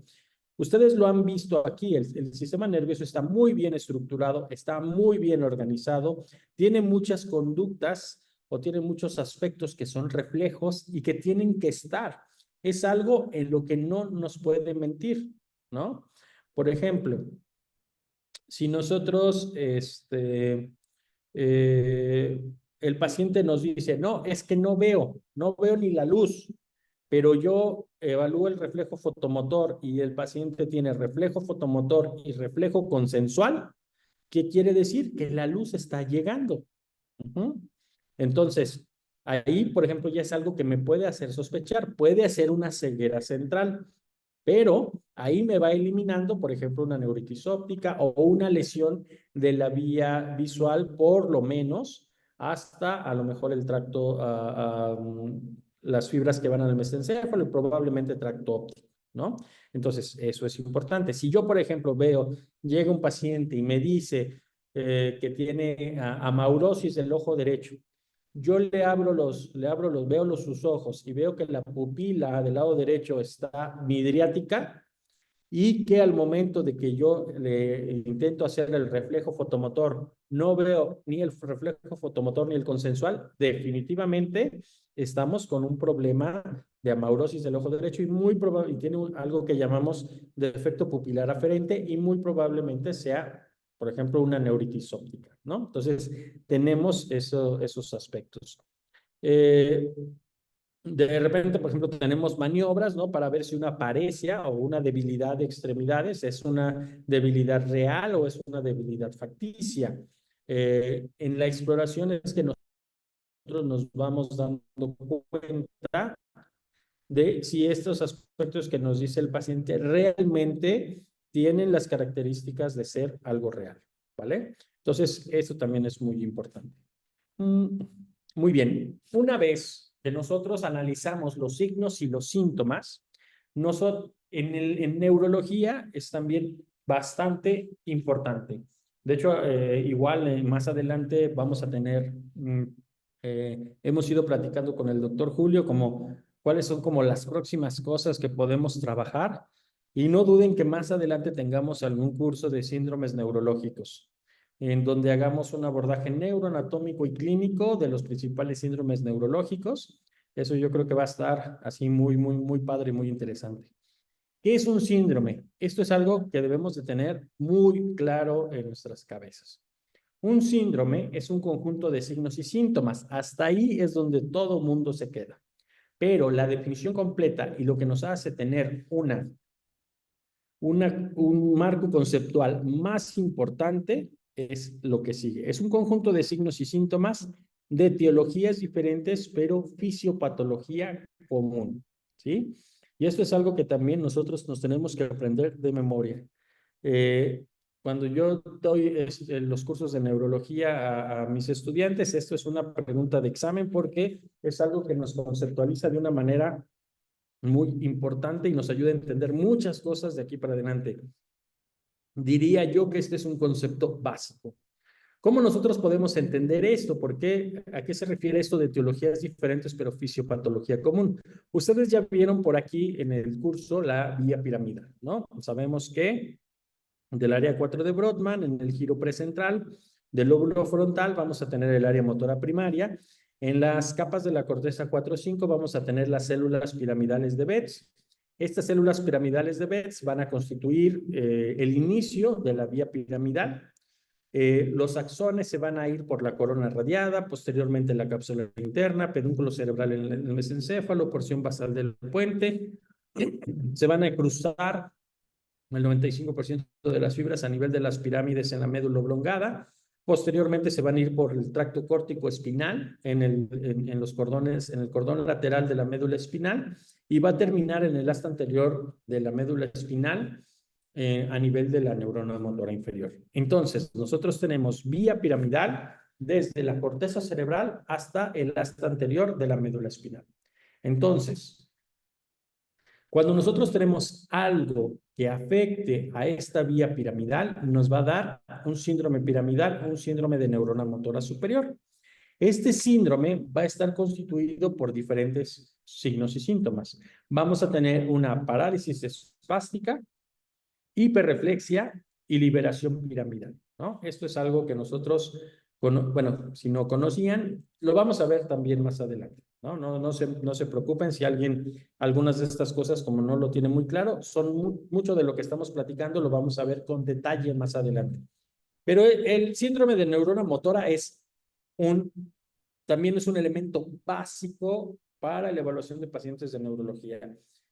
Ustedes lo han visto aquí, el sistema nervioso está muy bien estructurado, está muy bien organizado, tiene muchas conductas o tiene muchos aspectos que son reflejos y que tienen que estar. Es algo en lo que no nos puede mentir, ¿no? Por ejemplo, si nosotros, el paciente nos dice, no, es que no veo ni la luz, pero yo evalúo el reflejo fotomotor y el paciente tiene reflejo fotomotor y reflejo consensual, ¿qué quiere decir? Que la luz está llegando. Entonces, ahí, por ejemplo, ya es algo que me puede hacer sospechar, puede hacer una ceguera central, pero ahí me va eliminando, por ejemplo, una neuritis óptica o una lesión de la vía visual, por lo menos, hasta a lo mejor el tracto, las fibras que van al mesencéfalo y probablemente tracto óptico, ¿no? Entonces, eso es importante. Si yo, por ejemplo, llega un paciente y me dice que tiene amaurosis del ojo derecho, yo veo sus ojos y veo que la pupila del lado derecho está midriática y que al momento de que yo le intento hacer el reflejo fotomotor, no veo ni el reflejo fotomotor ni el consensual, definitivamente estamos con un problema de amaurosis del ojo derecho y tiene algo que llamamos defecto pupilar aferente y muy probablemente sea, por ejemplo, una neuritis óptica, ¿no? Entonces, tenemos esos aspectos. De repente, por ejemplo, tenemos maniobras, ¿no? Para ver si una paresia o una debilidad de extremidades es una debilidad real o es una debilidad facticia. En la exploración es que nosotros nos vamos dando cuenta de si estos aspectos que nos dice el paciente realmente tienen las características de ser algo real, ¿vale? Entonces, eso también es muy importante. Muy bien. Una vez que nosotros analizamos los signos y los síntomas, en neurología es también bastante importante. De hecho, igual más adelante vamos a tener, hemos ido platicando con el doctor Julio como cuáles son como las próximas cosas que podemos trabajar y no duden que más adelante tengamos algún curso de síndromes neurológicos en donde hagamos un abordaje neuroanatómico y clínico de los principales síndromes neurológicos. Eso yo creo que va a estar así muy padre, muy interesante. ¿Qué es un síndrome? Esto es algo que debemos de tener muy claro en nuestras cabezas. Un síndrome es un conjunto de signos y síntomas. Hasta ahí es donde todo mundo se queda. Pero la definición completa y lo que nos hace tener un marco conceptual más importante es lo que sigue. Es un conjunto de signos y síntomas de etiologías diferentes, pero fisiopatología común, ¿sí? Y esto es algo que también nosotros nos tenemos que aprender de memoria. Eh, Cuando yo doy los cursos de neurología a mis estudiantes, esto es una pregunta de examen porque es algo que nos conceptualiza de una manera muy importante y nos ayuda a entender muchas cosas de aquí para adelante. Diría yo que este es un concepto básico. ¿Cómo nosotros podemos entender esto? ¿Por qué? ¿A qué se refiere esto de etiologías diferentes pero fisiopatología común? Ustedes ya vieron por aquí en el curso la vía piramidal, ¿no? Sabemos que del área 4 de Brodmann, en el giro precentral del lóbulo frontal, vamos a tener el área motora primaria. En las capas de la corteza 4 o 5 vamos a tener las células piramidales de Betz. Estas células piramidales de Betz van a constituir el inicio de la vía piramidal. Los axones se van a ir por la corona radiada, posteriormente la cápsula interna, pedúnculo cerebral en el mesencéfalo, porción basal del puente. Se van a cruzar el 95% de las fibras a nivel de las pirámides en la médula oblongada. Posteriormente se van a ir por el tracto córtico espinal en los cordones, en el cordón lateral de la médula espinal y va a terminar en el asta anterior de la médula espinal a nivel de la neurona motora inferior. Entonces, nosotros tenemos vía piramidal desde la corteza cerebral hasta el asta anterior de la médula espinal. Entonces, cuando nosotros tenemos algo que afecte a esta vía piramidal, nos va a dar un síndrome piramidal o un síndrome de neurona motora superior. Este síndrome va a estar constituido por diferentes signos y síntomas. Vamos a tener una parálisis espástica, hiperreflexia y liberación piramidal, ¿no? Esto es algo que nosotros, bueno, si no conocían, lo vamos a ver también más adelante, ¿no? No se preocupen si algunas de estas cosas, como no lo tiene muy claro, mucho de lo que estamos platicando lo vamos a ver con detalle más adelante. Pero el síndrome de neurona motora también es un elemento básico para la evaluación de pacientes de neurología.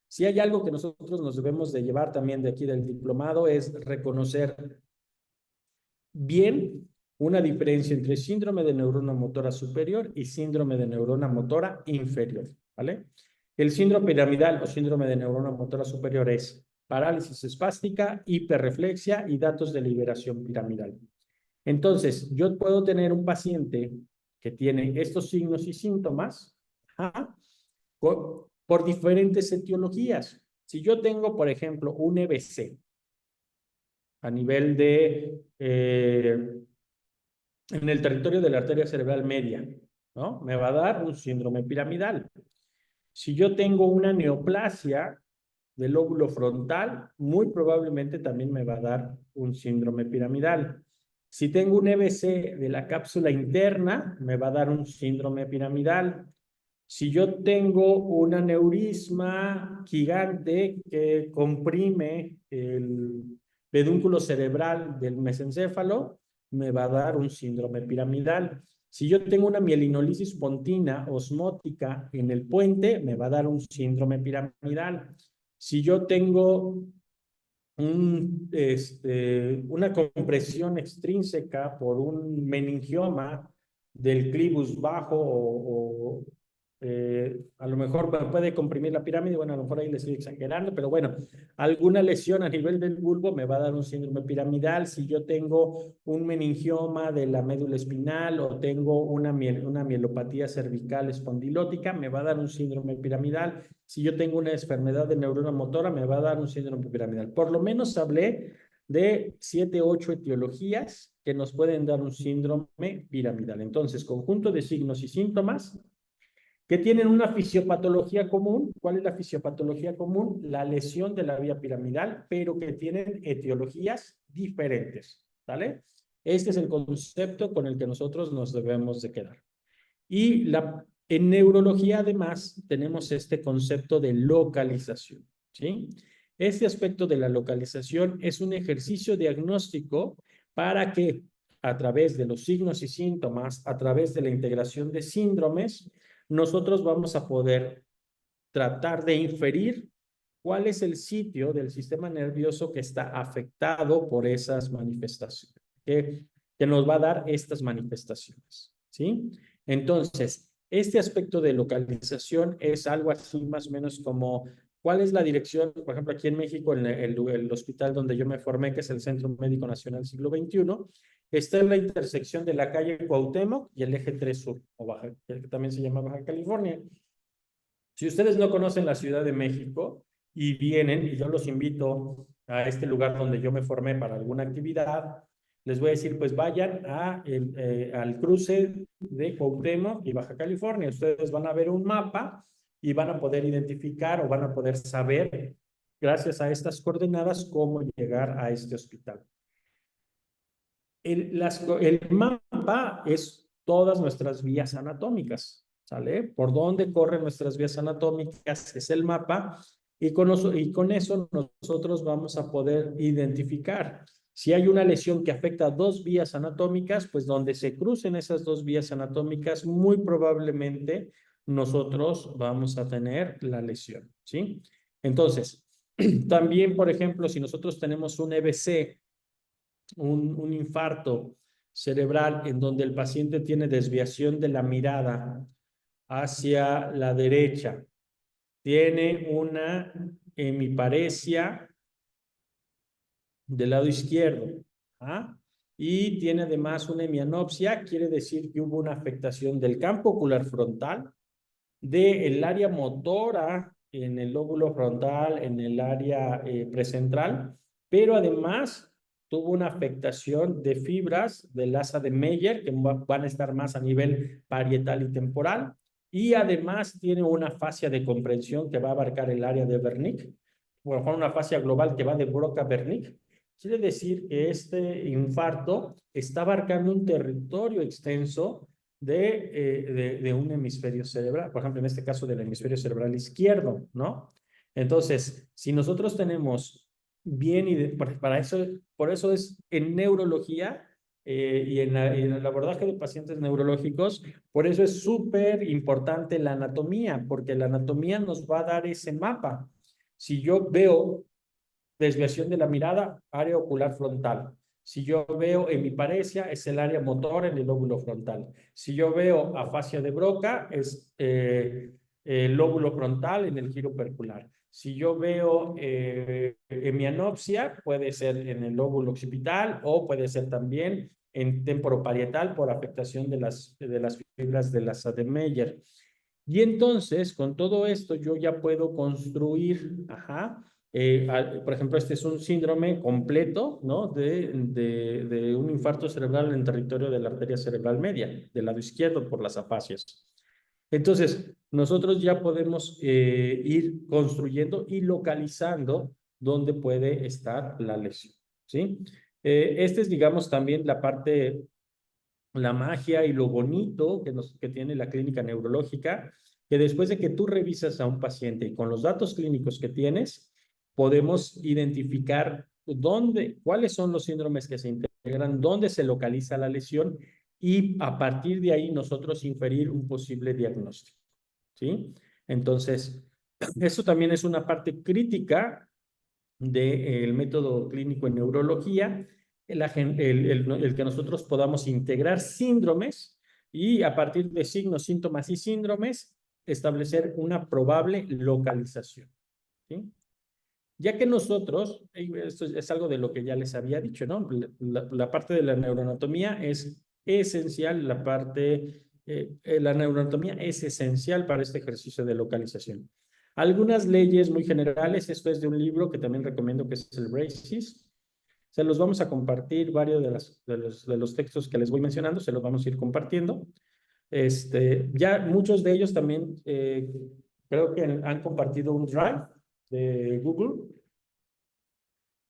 Si hay algo que nosotros nos debemos de llevar también de aquí del diplomado es reconocer bien una diferencia entre síndrome de neurona motora superior y síndrome de neurona motora inferior, ¿vale? El síndrome piramidal o síndrome de neurona motora superior es parálisis espástica, hiperreflexia y datos de liberación piramidal. Entonces, yo puedo tener un paciente que tiene estos signos y síntomas por diferentes etiologías. Si yo tengo, por ejemplo, un EBC a nivel en el territorio de la arteria cerebral media, ¿no? Me va a dar un síndrome piramidal. Si yo tengo una neoplasia del lóbulo frontal, muy probablemente también me va a dar un síndrome piramidal. Si tengo un EBC de la cápsula interna, me va a dar un síndrome piramidal. Si yo tengo un aneurisma gigante que comprime el pedúnculo cerebral del mesencéfalo, me va a dar un síndrome piramidal. Si yo tengo una mielinolisis pontina osmótica en el puente, me va a dar un síndrome piramidal. Si yo tengo una compresión extrínseca por un meningioma del clivus bajo A lo mejor me puede comprimir la pirámide, bueno, a lo mejor ahí le estoy exagerando, pero bueno, alguna lesión a nivel del bulbo me va a dar un síndrome piramidal. Si yo tengo un meningioma de la médula espinal o tengo una mielopatía cervical espondilótica, me va a dar un síndrome piramidal. Si yo tengo una enfermedad de neurona motora, me va a dar un síndrome piramidal. Por lo menos hablé de 7, 8 etiologías que nos pueden dar un síndrome piramidal. Entonces, conjunto de signos y síntomas que tienen una fisiopatología común. ¿Cuál es la fisiopatología común? La lesión de la vía piramidal, pero que tienen etiologías diferentes, ¿vale? Este es el concepto con el que nosotros nos debemos de quedar. Y en neurología, además, tenemos este concepto de localización, ¿sí? Este aspecto de la localización es un ejercicio diagnóstico para que, a través de los signos y síntomas, a través de la integración de síndromes, nosotros vamos a poder tratar de inferir cuál es el sitio del sistema nervioso que está afectado por esas manifestaciones, que nos va a dar estas manifestaciones, ¿sí? Entonces, este aspecto de localización es algo así más o menos como cuál es la dirección, por ejemplo, aquí en México, en el hospital donde yo me formé, que es el Centro Médico Nacional Siglo XXI, está en la intersección de la calle Cuauhtémoc y el eje 3 Sur, o Baja, que también se llama Baja California. Si ustedes no conocen la Ciudad de México y vienen, y yo los invito a este lugar donde yo me formé para alguna actividad, les voy a decir, pues vayan al cruce de Cuauhtémoc y Baja California. Ustedes van a ver un mapa y van a poder identificar o van a poder saber, gracias a estas coordenadas, cómo llegar a este hospital. El mapa es todas nuestras vías anatómicas, ¿sale? Por dónde corren nuestras vías anatómicas es el mapa, y con eso nosotros vamos a poder identificar si hay una lesión que afecta a dos vías anatómicas, pues donde se crucen esas dos vías anatómicas, muy probablemente nosotros vamos a tener la lesión, ¿sí? Entonces, también, por ejemplo, si nosotros tenemos un EBC, un infarto cerebral en donde el paciente tiene desviación de la mirada hacia la derecha, tiene una hemiparesia del lado izquierdo, ¿ah? Y tiene además una hemianopsia, quiere decir que hubo una afectación del campo ocular frontal, del área motora en el lóbulo frontal, en el área precentral, pero además tuvo una afectación de fibras del asa de Meyer, que van a estar más a nivel parietal y temporal, y además tiene una fascia de comprensión que va a abarcar el área de Wernicke, bueno, una fascia global que va de Broca a Wernicke. Quiere decir que este infarto está abarcando un territorio extenso de un hemisferio cerebral, por ejemplo, en este caso del hemisferio cerebral izquierdo, ¿no? Entonces, si nosotros tenemos bien, para eso, por eso es en neurología y en el abordaje de pacientes neurológicos, por eso es súper importante la anatomía, porque la anatomía nos va a dar ese mapa. Si yo veo desviación de la mirada, área ocular frontal. Si yo veo hemiparesia, es el área motor en el lóbulo frontal. Si yo veo afasia de Broca, es el lóbulo frontal en el giro percular. Si yo veo hemianopsia, puede ser en el lóbulo occipital o puede ser también en temporoparietal por afectación de las fibras de la asa de Meyer. Y entonces, con todo esto, yo ya puedo construir, por ejemplo, este es un síndrome completo, ¿no? De un infarto cerebral en territorio de la arteria cerebral media, del lado izquierdo por las afasias. Entonces, nosotros ya podemos ir construyendo y localizando dónde puede estar la lesión, ¿sí? Este es, digamos, también la magia y lo bonito que tiene la clínica neurológica, que después de que tú revisas a un paciente y con los datos clínicos que tienes, podemos identificar cuáles son los síndromes que se integran, dónde se localiza la lesión y a partir de ahí nosotros inferir un posible diagnóstico, ¿sí? Entonces, eso también es una parte crítica del método clínico en neurología, el que nosotros podamos integrar síndromes y a partir de signos, síntomas y síndromes, establecer una probable localización, ¿sí? Ya que nosotros, esto es algo de lo que ya les había dicho, ¿no? La parte de la neuroanatomía es esencial, la neuroanatomía es esencial para este ejercicio de localización. Algunas leyes muy generales, esto es de un libro que también recomiendo que es el Braces. Se los vamos a compartir, varios de los textos que les voy mencionando, se los vamos a ir compartiendo. Ya muchos de ellos también creo que han compartido un Drive de Google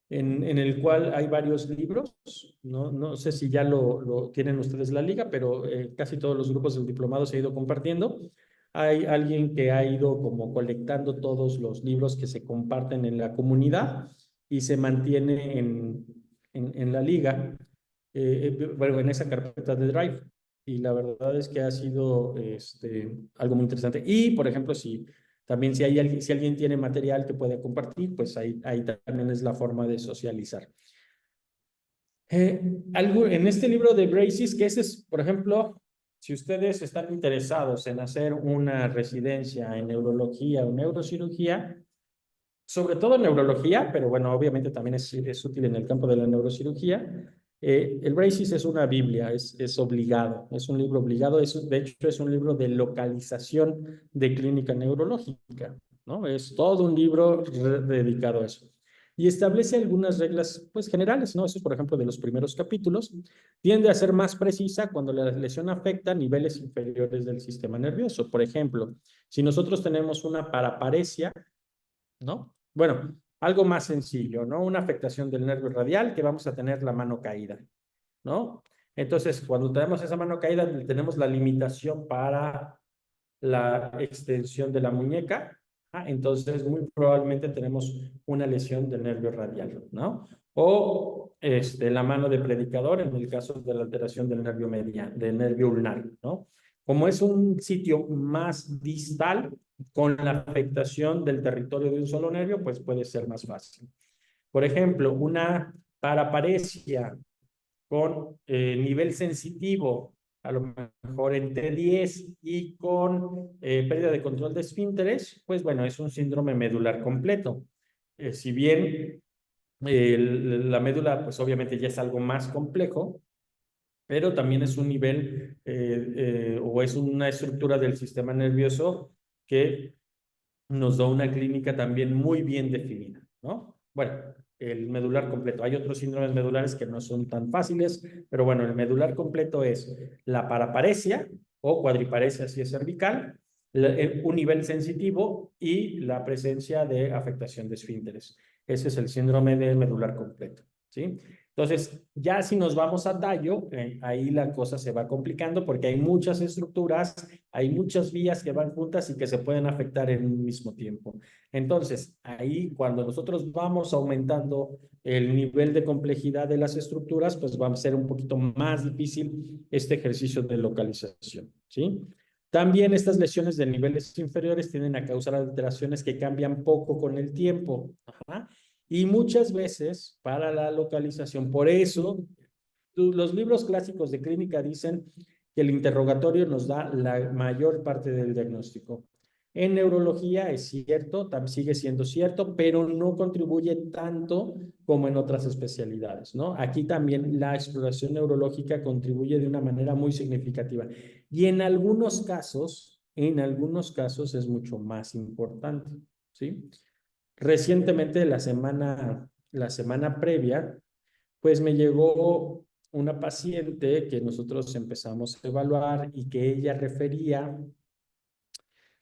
en el cual hay varios libros. No sé si ya lo tienen ustedes la liga, pero casi todos los grupos del diplomado se ha ido compartiendo. Hay alguien que ha ido como colectando todos los libros que se comparten en la comunidad y se mantiene en la liga, bueno, en esa carpeta de Drive. Y la verdad es que ha sido algo muy interesante. Y, por ejemplo, también si alguien tiene material que puede compartir, pues ahí también es la forma de socializar. En este libro de Braces, que ese es, por ejemplo, si ustedes están interesados en hacer una residencia en neurología o neurocirugía, sobre todo en neurología, pero bueno, obviamente también es útil en el campo de la neurocirugía. El Braces es una Biblia, es obligado, es un libro obligado, de hecho es un libro de localización de clínica neurológica, ¿no? Es todo un libro dedicado a eso. Y establece algunas reglas, pues, generales, ¿no? Eso es, por ejemplo, de los primeros capítulos. Tiende a ser más precisa cuando la lesión afecta niveles inferiores del sistema nervioso. Por ejemplo, si nosotros tenemos una paraparesia, ¿no? Bueno, algo más sencillo, ¿no? Una afectación del nervio radial que vamos a tener la mano caída, ¿no? Entonces, cuando tenemos esa mano caída, tenemos la limitación para la extensión de la muñeca, entonces muy probablemente tenemos una lesión del nervio radial, ¿no? O la mano de predicador en el caso de la alteración del nervio mediano, del nervio ulnar, ¿no? Como es un sitio más distal, con la afectación del territorio de un solo nervio, pues puede ser más fácil. Por ejemplo, una paraparesia con nivel sensitivo, a lo mejor entre 10 y con pérdida de control de esfínteres, pues bueno, es un síndrome medular completo. Si bien la médula, pues obviamente ya es algo más complejo, pero también es un nivel o es una estructura del sistema nervioso que nos da una clínica también muy bien definida, ¿no? Bueno, el medular completo. Hay otros síndromes medulares que no son tan fáciles, pero bueno, el medular completo es la paraparesia o cuadriparesia si es cervical, un nivel sensitivo y la presencia de afectación de esfínteres. Ese es el síndrome de medular completo, ¿sí? Entonces, ya si nos vamos a tallo, ahí la cosa se va complicando porque hay muchas estructuras, hay muchas vías que van juntas y que se pueden afectar en un mismo tiempo. Entonces, ahí cuando nosotros vamos aumentando el nivel de complejidad de las estructuras, pues va a ser un poquito más difícil este ejercicio de localización, ¿sí? También estas lesiones de niveles inferiores tienden a causar alteraciones que cambian poco con el tiempo. Ajá. Y muchas veces para la localización, por eso los libros clásicos de clínica dicen que el interrogatorio nos da la mayor parte del diagnóstico. En neurología es cierto, sigue siendo cierto, pero no contribuye tanto como en otras especialidades, ¿no? Aquí también la exploración neurológica contribuye de una manera muy significativa. Y en algunos casos es mucho más importante, ¿sí? Recientemente, la semana previa, pues me llegó una paciente que nosotros empezamos a evaluar y que ella refería,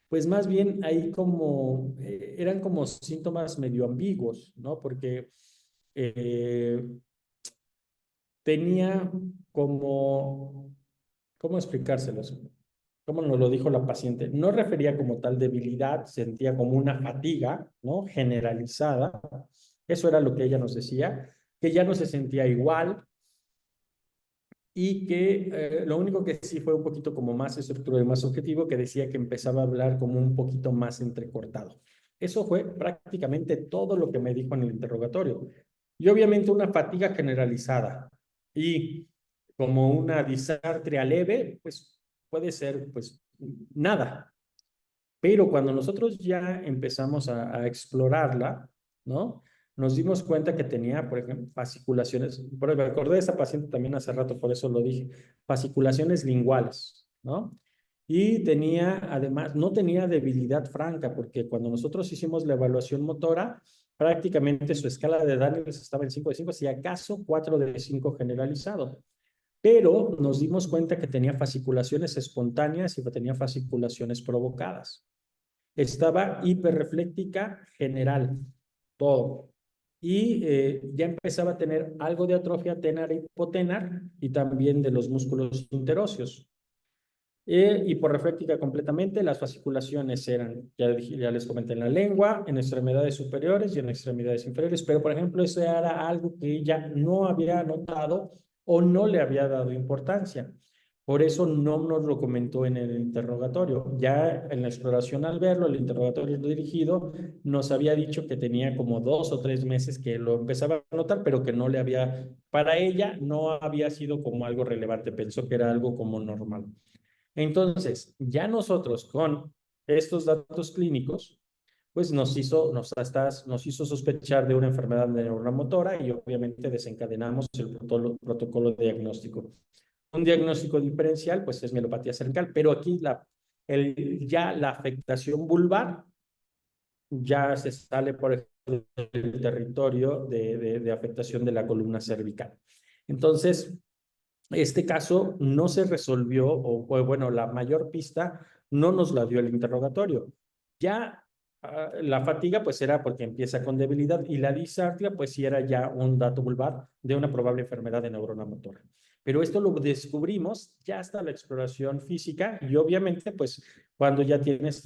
pues más bien ahí eran como síntomas medio ambiguos, ¿no? Porque eh, tenía como, ¿cómo explicárselos? ¿Cómo nos lo dijo la paciente? No refería como tal debilidad, sentía como una fatiga, ¿no? Generalizada. Eso era lo que ella nos decía, que ya no se sentía igual, y que lo único que sí fue un poquito como más estructurado y más objetivo, que decía que empezaba a hablar como un poquito más entrecortado. Eso fue prácticamente todo lo que me dijo en el interrogatorio. Y obviamente una fatiga generalizada y como una disartria leve, pues puede ser pues nada. Pero cuando nosotros ya empezamos a explorarla, ¿no? Nos dimos cuenta que tenía, por ejemplo, fasciculaciones, pero me acordé de esa paciente también hace rato, por eso lo dije, fasciculaciones linguales, ¿no? Y tenía, además, no tenía debilidad franca, porque cuando nosotros hicimos la evaluación motora, prácticamente su escala de Daniels estaba en 5 de 5, si acaso 4 de 5 generalizado. Pero nos dimos cuenta que tenía fasciculaciones espontáneas y que tenía fasciculaciones provocadas. Estaba hiperrefléctica general, todo. Y ya empezaba a tener algo de atrofia tenar e hipotenar y también de los músculos interóseos. Hiporrefléctica completamente, las fasciculaciones eran, ya les comenté, en la lengua, en extremidades superiores y en extremidades inferiores, pero por ejemplo, eso era algo que ella no había notado o no le había dado importancia. Por eso no nos lo comentó en el interrogatorio. Ya en la exploración al verlo, el interrogatorio dirigido, nos había dicho que tenía como 2 o 3 meses que lo empezaba a notar, pero que no le había, para ella no había sido como algo relevante, pensó que era algo como normal. Entonces, ya nosotros con estos datos clínicos, pues nos hizo sospechar de una enfermedad de neurona motora y obviamente desencadenamos el protocolo diagnóstico. Un diagnóstico diferencial, pues es mielopatía cervical, pero aquí ya la afectación vulvar ya se sale por ejemplo del territorio de afectación de la columna cervical. Entonces, este caso no se resolvió, o bueno, la mayor pista no nos la dio el interrogatorio. Ya la fatiga pues era porque empieza con debilidad y la disartria pues sí era ya un dato vulvar de una probable enfermedad de neurona motora. Pero esto lo descubrimos ya hasta la exploración física y obviamente pues cuando ya tienes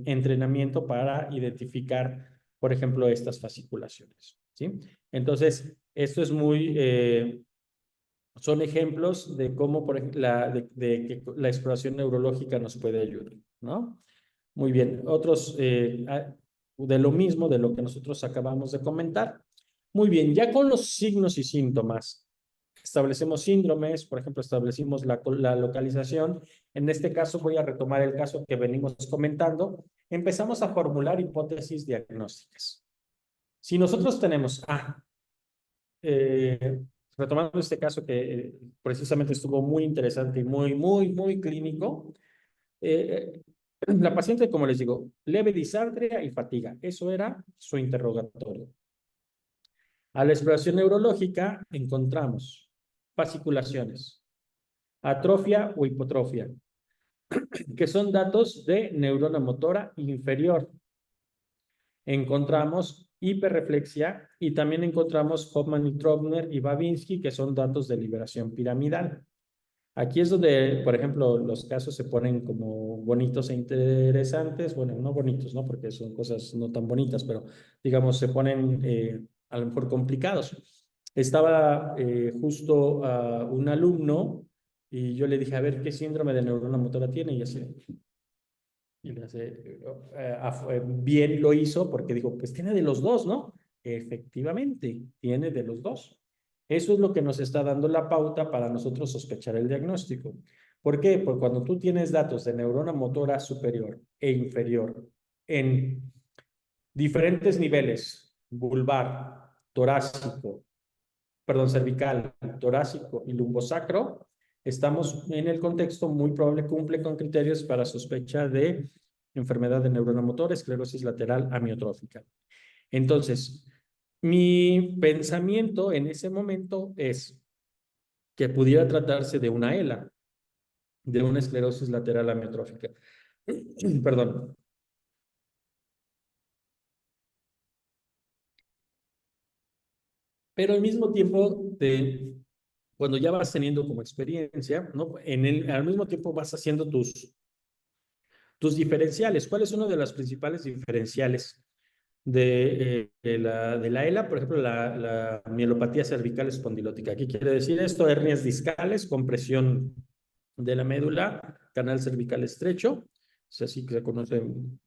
entrenamiento para identificar, por ejemplo, estas fasciculaciones, ¿sí? Entonces, esto es son ejemplos de cómo, por ejemplo, de que la exploración neurológica nos puede ayudar, ¿no? Muy bien, otros de lo mismo, de lo que nosotros acabamos de comentar. Muy bien, ya con los signos y síntomas, establecemos síndromes, por ejemplo, establecimos la localización. En este caso voy a retomar el caso que venimos comentando. Empezamos a formular hipótesis diagnósticas. Si nosotros tenemos, eh, retomando este caso que precisamente estuvo muy interesante y muy clínico, la paciente, como les digo, leve disartria y fatiga. Eso era su interrogatorio. A la exploración neurológica encontramos fasciculaciones, atrofia o hipotrofia, que son datos de neurona motora inferior. Encontramos hiperreflexia y también encontramos Hoffman y Trobner y Babinski, que son datos de liberación piramidal. Aquí es donde, por ejemplo, los casos se ponen como bonitos e interesantes. Bueno, no bonitos, ¿no? Porque son cosas no tan bonitas, pero digamos, se ponen a lo mejor complicados. Estaba justo un alumno y yo le dije, a ver, ¿qué síndrome de neurona motora tiene? Y así, y le hace, bien lo hizo porque dijo, pues tiene de los dos, ¿no? Efectivamente, tiene de los dos. Eso es lo que nos está dando la pauta para nosotros sospechar el diagnóstico. ¿Por qué? Porque cuando tú tienes datos de neurona motora superior e inferior en diferentes niveles, vulvar, torácico, perdón, cervical, torácico y lumbosacro, estamos en el contexto muy probable cumple con criterios para sospecha de enfermedad de neurona motora, esclerosis lateral amiotrófica. Entonces, mi pensamiento en ese momento es que pudiera tratarse de una ELA, de una esclerosis lateral amiotrófica. Perdón. Pero al mismo tiempo, cuando ya vas teniendo como experiencia, ¿no? Al mismo tiempo vas haciendo tus diferenciales. ¿Cuál es uno de los principales diferenciales de la ELA? Por ejemplo, la mielopatía cervical espondilótica. ¿Qué quiere decir esto? Hernias discales, compresión de la médula, canal cervical estrecho, es así que se conoce,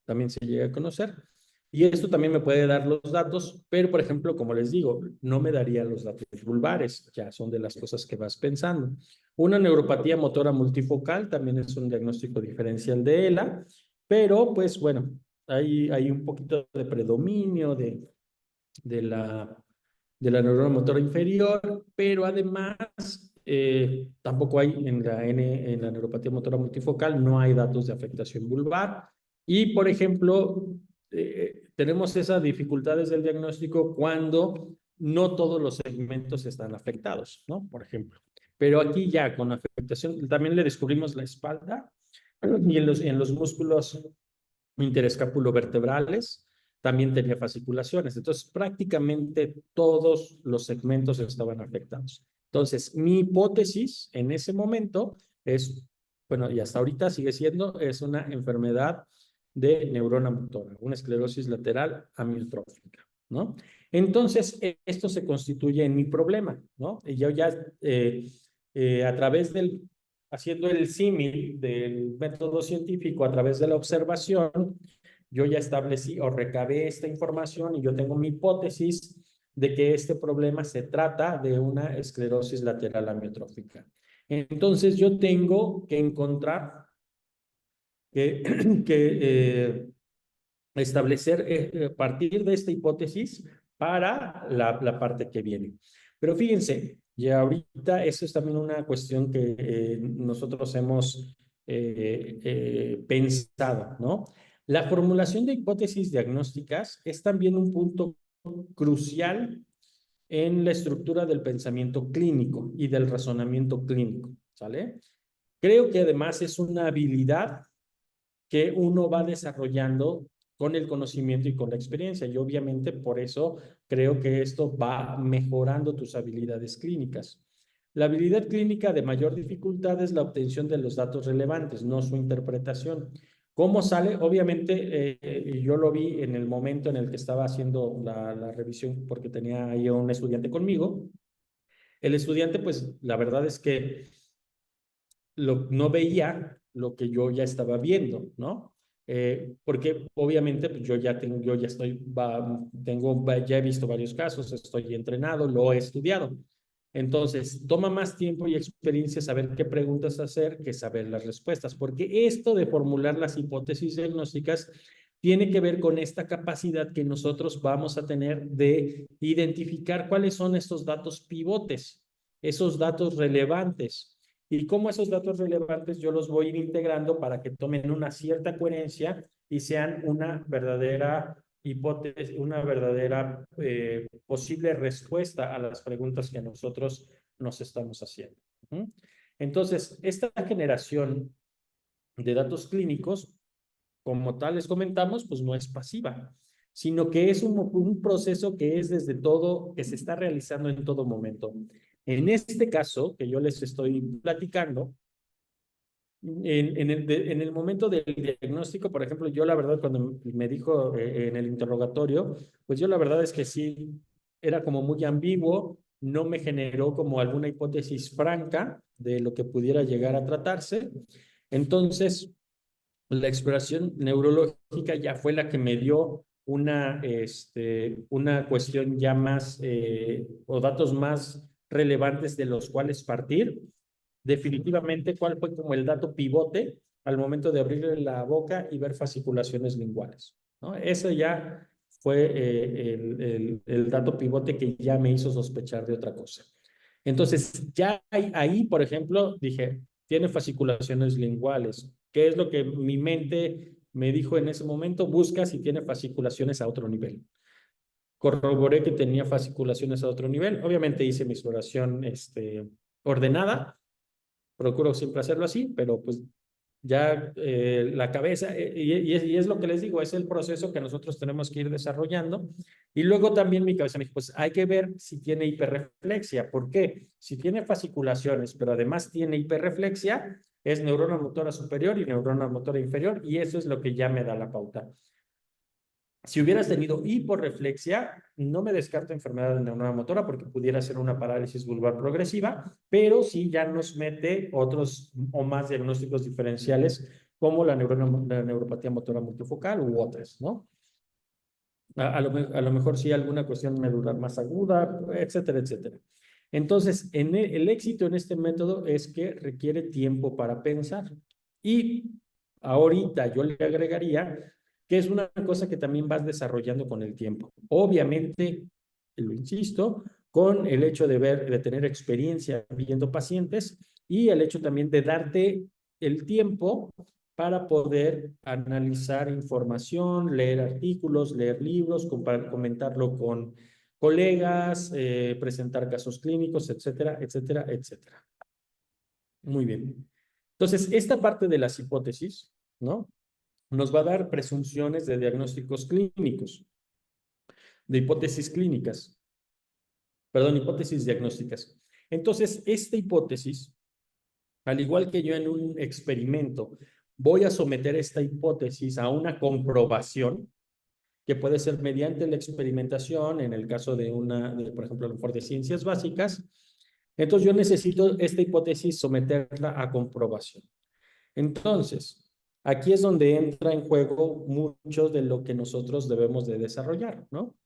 también se llega a conocer. Y esto también me puede dar los datos, pero por ejemplo, como les digo, no me daría los datos vulvares, ya son de las cosas que vas pensando. Una neuropatía motora multifocal también es un diagnóstico diferencial de ELA. pero pues bueno, hay un poquito de predominio de de la neurona motora inferior, pero además tampoco hay en la neuropatía motora multifocal, no hay datos de afectación vulvar. Y, por ejemplo, tenemos esas dificultades del diagnóstico cuando no todos los segmentos están afectados, ¿no? Por ejemplo. Pero aquí ya con afectación, también le descubrimos la espalda y en los músculos interescapulovertebrales también tenía fasciculaciones. Entonces, prácticamente todos los segmentos estaban afectados. Entonces, mi hipótesis en ese momento es, bueno, y hasta ahorita sigue siendo, es una enfermedad de neurona motora, una esclerosis lateral amiotrófica, ¿no? Entonces, esto se constituye en mi problema, ¿no? Y yo ya, a través haciendo el símil del método científico a través de la observación, yo ya establecí o recabé esta información y yo tengo mi hipótesis de que este problema se trata de una esclerosis lateral amiotrófica. Entonces yo tengo que encontrar que, que establecer a partir de esta hipótesis para la parte que viene. Pero fíjense, ya ahorita eso es también una cuestión que nosotros hemos pensado, ¿no? La formulación de hipótesis diagnósticas es también un punto crucial en la estructura del pensamiento clínico y del razonamiento clínico, ¿sale? Creo que además es una habilidad que uno va desarrollando con el conocimiento y con la experiencia. Y obviamente por eso creo que esto va mejorando tus habilidades clínicas. La habilidad clínica de mayor dificultad es la obtención de los datos relevantes, no su interpretación. ¿Cómo sale? Obviamente, yo lo vi en el momento en el que estaba haciendo la revisión, porque tenía ahí a un estudiante conmigo. El estudiante, pues, la verdad es que no veía lo que yo ya estaba viendo, ¿no? Porque obviamente pues, yo ya estoy, ya he visto varios casos, estoy entrenado, lo he estudiado. Entonces, toma más tiempo y experiencia saber qué preguntas hacer que saber las respuestas, porque esto de formular las hipótesis diagnósticas tiene que ver con esta capacidad que nosotros vamos a tener de identificar cuáles son estos datos pivotes, esos datos relevantes y cómo esos datos relevantes yo los voy a ir integrando para que tomen una cierta coherencia y sean una verdadera hipótesis, una verdadera posible respuesta a las preguntas que nosotros nos estamos haciendo. Entonces, esta generación de datos clínicos, como tal les comentamos, pues no es pasiva, sino que es un proceso que es desde todo, que se está realizando en todo momento. En este caso que yo les estoy platicando, en el momento del diagnóstico, por ejemplo, yo la verdad cuando me dijo en el interrogatorio, pues yo la verdad es que sí, era como muy ambiguo, no me generó como alguna hipótesis franca de lo que pudiera llegar a tratarse. Entonces, la exploración neurológica ya fue la que me dio una cuestión ya más, o datos más relevantes de los cuales partir. Definitivamente, ¿cuál fue como el dato pivote al momento de abrirle la boca y ver fasciculaciones linguales? ¿No? Ese ya fue el dato pivote que ya me hizo sospechar de otra cosa. Entonces, ya ahí, por ejemplo, dije, tiene fasciculaciones linguales. ¿Qué es lo que mi mente me dijo en ese momento? Busca si tiene fasciculaciones a otro nivel. Corroboré que tenía fasciculaciones a otro nivel. Obviamente hice mi exploración ordenada. Procuro siempre hacerlo así, pero pues ya la cabeza, y es lo que les digo, es el proceso que nosotros tenemos que ir desarrollando. Y luego también mi cabeza me dijo, pues hay que ver si tiene hiperreflexia. ¿Por qué? Si tiene fasciculaciones, pero además tiene hiperreflexia, es neurona motora superior y neurona motora inferior, y eso es lo que ya me da la pauta. Si hubieras tenido hiporreflexia, no me descarto enfermedad de neurona motora porque pudiera ser una parálisis vulvar progresiva, pero sí ya nos mete otros o más diagnósticos diferenciales como la neuropatía motora multifocal u otras, ¿no? A lo mejor sí alguna cuestión medular más aguda, etcétera, etcétera. Entonces, el éxito en este método es que requiere tiempo para pensar. Y Ahorita yo le agregaría que es una cosa que también vas desarrollando con el tiempo. Obviamente, lo insisto, con el hecho de tener experiencia viendo pacientes y el hecho también de darte el tiempo para poder analizar información, leer artículos, leer libros, comentarlo con colegas, presentar casos clínicos, etcétera, etcétera, etcétera. Muy bien. Entonces, esta parte de las hipótesis, ¿no? Nos va a dar presunciones de diagnósticos clínicos, de hipótesis clínicas, perdón, hipótesis diagnósticas. Entonces, esta hipótesis, al igual que yo en un experimento, voy a someter esta hipótesis a una comprobación que puede ser mediante la experimentación, en el caso de por ejemplo, a lo mejor de ciencias básicas. Entonces, yo necesito esta hipótesis someterla a comprobación. Entonces, aquí es donde entra en juego mucho de lo que nosotros debemos de desarrollar, ¿no?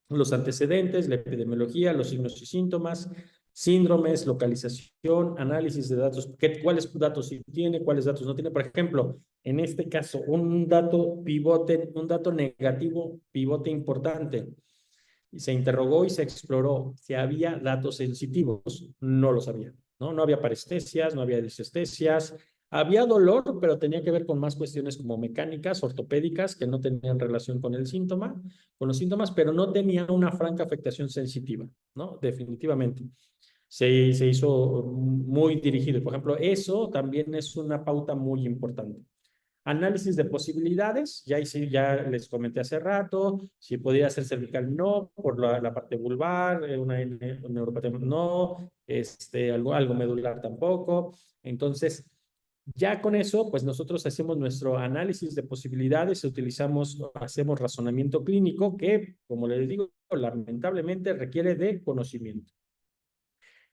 Los antecedentes, la epidemiología, los signos y síntomas, síndromes, localización, análisis de datos, cuáles datos sí tiene, cuáles datos no tiene. Por ejemplo, en este caso, un dato pivote, un dato negativo pivote importante. Y se interrogó y se exploró si había datos sensitivos. No los había, ¿no? No había parestesias, no había disestesias. Había dolor, pero tenía que ver con más cuestiones como mecánicas, ortopédicas, que no tenían relación con el síntoma, con los síntomas, pero no tenía una franca afectación sensitiva, ¿no? Definitivamente. Se hizo muy dirigido. Por ejemplo, eso también es una pauta muy importante. Análisis de posibilidades, ya les comenté hace rato, si podría ser cervical no, por la parte vulvar, una neuropatía no, algo medular tampoco. Entonces, ya con eso, pues nosotros hacemos nuestro análisis de posibilidades, hacemos razonamiento clínico que, como les digo, lamentablemente requiere de conocimiento.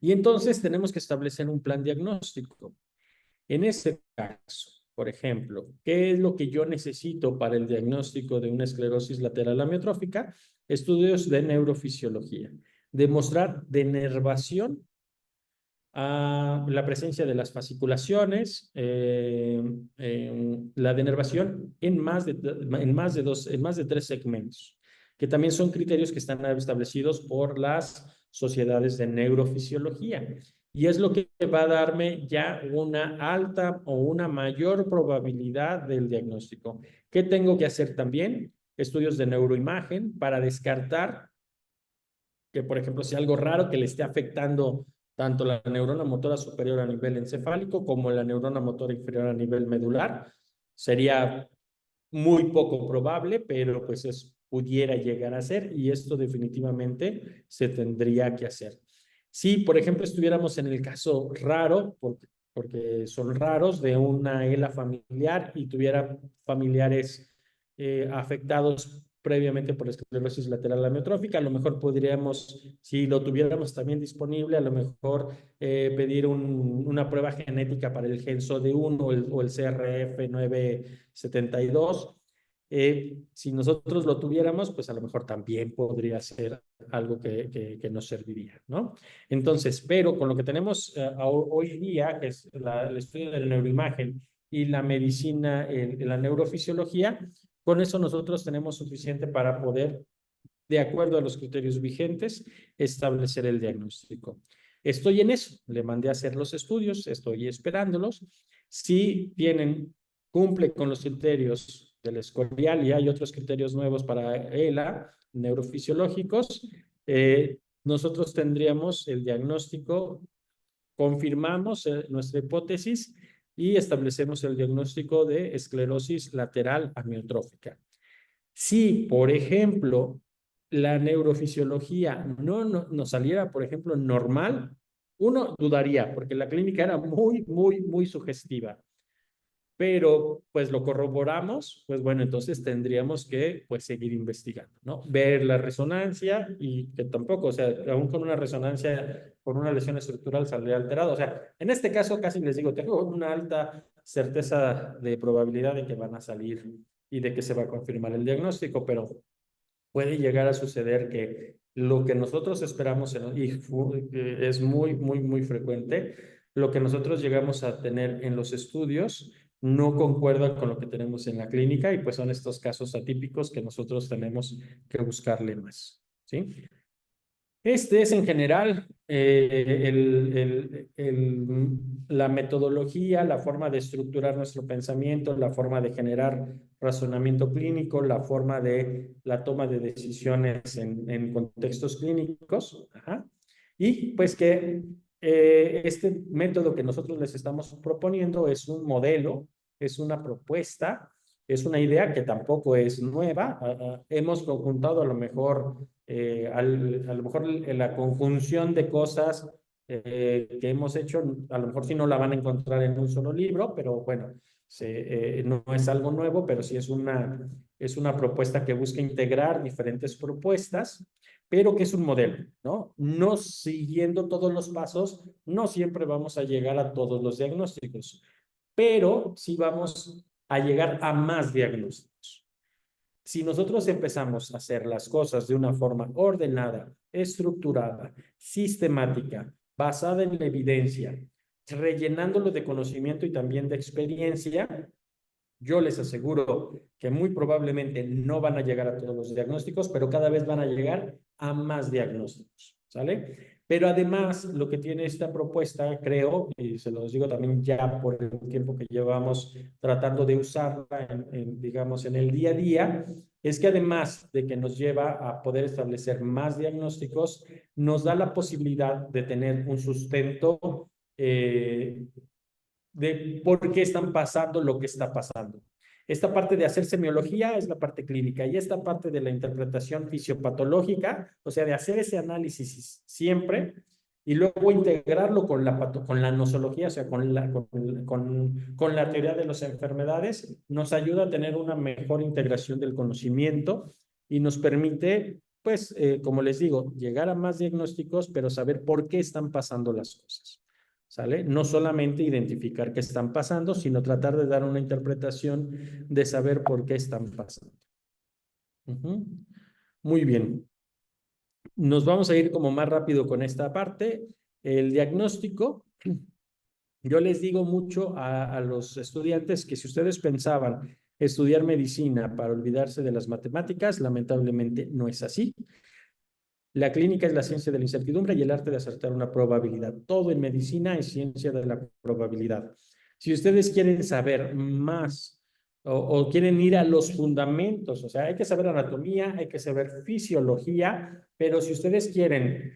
Y entonces tenemos que establecer un plan diagnóstico. En este caso, por ejemplo, ¿qué es lo que yo necesito para el diagnóstico de una esclerosis lateral amiotrófica? Estudios de neurofisiología. Demostrar denervación a la presencia de las fasciculaciones, la denervación en más de 3 segmentos, que también son criterios que están establecidos por las sociedades de neurofisiología. Y es lo que va a darme ya una alta o una mayor probabilidad del diagnóstico. ¿Qué tengo que hacer también? Estudios de neuroimagen para descartar que, por ejemplo, sea algo raro que le esté afectando tanto la neurona motora superior a nivel encefálico como la neurona motora inferior a nivel medular. Sería muy poco probable, pero pues pudiera llegar a ser y esto definitivamente se tendría que hacer. Si, por ejemplo, estuviéramos en el caso raro, porque son raros, de una ELA familiar y tuviera familiares afectados previamente por esclerosis lateral amiotrófica, a lo mejor podríamos, si lo tuviéramos también disponible, a lo mejor pedir una prueba genética para el gen SOD1 o el CRF972. Si nosotros lo tuviéramos, pues a lo mejor también podría ser algo que nos serviría, ¿no? Entonces, pero con lo que tenemos hoy día, que es el estudio de la neuroimagen y la medicina, la neurofisiología, con eso nosotros tenemos suficiente para poder, de acuerdo a los criterios vigentes, establecer el diagnóstico. Estoy en eso, le mandé a hacer los estudios, estoy esperándolos. Si cumple con los criterios del Escorial y hay otros criterios nuevos para ELA, neurofisiológicos, nosotros tendríamos el diagnóstico, confirmamos nuestra hipótesis y establecemos el diagnóstico de esclerosis lateral amiotrófica. Si, por ejemplo, la neurofisiología no saliera, por ejemplo, normal, uno dudaría, porque la clínica era muy sugestiva. Pero, pues lo corroboramos, pues bueno, entonces tendríamos que, pues, seguir investigando, ¿no? Ver la resonancia y que tampoco, o sea, aún con una resonancia, con una lesión estructural saldría alterado. O sea, en este caso casi les digo, tengo una alta certeza de probabilidad de que van a salir y de que se va a confirmar el diagnóstico, pero puede llegar a suceder que lo que nosotros esperamos, y es muy frecuente, lo que nosotros llegamos a tener en los estudios no concuerda con lo que tenemos en la clínica y pues son estos casos atípicos que nosotros tenemos que buscarle más, ¿sí? Este es en general la metodología, la forma de estructurar nuestro pensamiento, la forma de generar razonamiento clínico, la forma de la toma de decisiones en contextos clínicos. Ajá. Y pues que este método que nosotros les estamos proponiendo es un modelo, es una propuesta, es una idea que tampoco es nueva. Hemos conjuntado a lo mejor a lo mejor la conjunción de cosas que hemos hecho, a lo mejor sí no la van a encontrar en un solo libro, pero bueno, no es algo nuevo, pero sí es una propuesta que busca integrar diferentes propuestas, pero que es un modelo, ¿no? No siguiendo todos los pasos, no siempre vamos a llegar a todos los diagnósticos, pero sí vamos a llegar a más diagnósticos. Si nosotros empezamos a hacer las cosas de una forma ordenada, estructurada, sistemática, basada en la evidencia, rellenándolo de conocimiento y también de experiencia, yo les aseguro que muy probablemente no van a llegar a todos los diagnósticos, pero cada vez van a llegar a más diagnósticos, ¿sale? Pero además, lo que tiene esta propuesta, creo, y se los digo también ya por el tiempo que llevamos tratando de usarla, digamos, en el día a día, es que además de que nos lleva a poder establecer más diagnósticos, nos da la posibilidad de tener un sustento de por qué están pasando lo que está pasando. Esta parte de hacer semiología es la parte clínica y esta parte de la interpretación fisiopatológica, o sea, de hacer ese análisis siempre y luego integrarlo con la nosología, o sea, con la teoría de las enfermedades, nos ayuda a tener una mejor integración del conocimiento y nos permite, pues, como les digo, llegar a más diagnósticos, pero saber por qué están pasando las cosas. ¿Sale? No solamente identificar qué están pasando, sino tratar de dar una interpretación de saber por qué están pasando. Muy bien. Nos vamos a ir como más rápido con esta parte. El diagnóstico. Yo les digo mucho a los estudiantes que si ustedes pensaban estudiar medicina para olvidarse de las matemáticas, lamentablemente no es así. La clínica es la ciencia de la incertidumbre y el arte de acertar una probabilidad. Todo en medicina es ciencia de la probabilidad. Si ustedes quieren saber más o quieren ir a los fundamentos, o sea, hay que saber anatomía, hay que saber fisiología, pero si ustedes quieren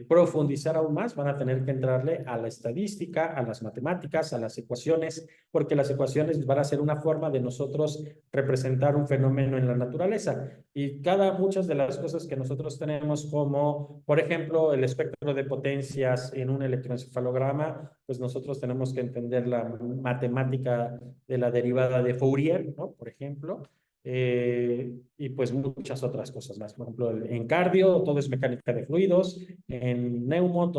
profundizar aún más, van a tener que entrarle a la estadística, a las matemáticas, a las ecuaciones, porque las ecuaciones van a ser una forma de nosotros representar un fenómeno en la naturaleza. Y muchas de las cosas que nosotros tenemos, como por ejemplo el espectro de potencias en un electroencefalograma, pues nosotros tenemos que entender la matemática de la derivada de Fourier, ¿no? Por ejemplo. Y pues muchas otras cosas más. Por ejemplo, en cardio todo es mecánica de fluidos, en neumo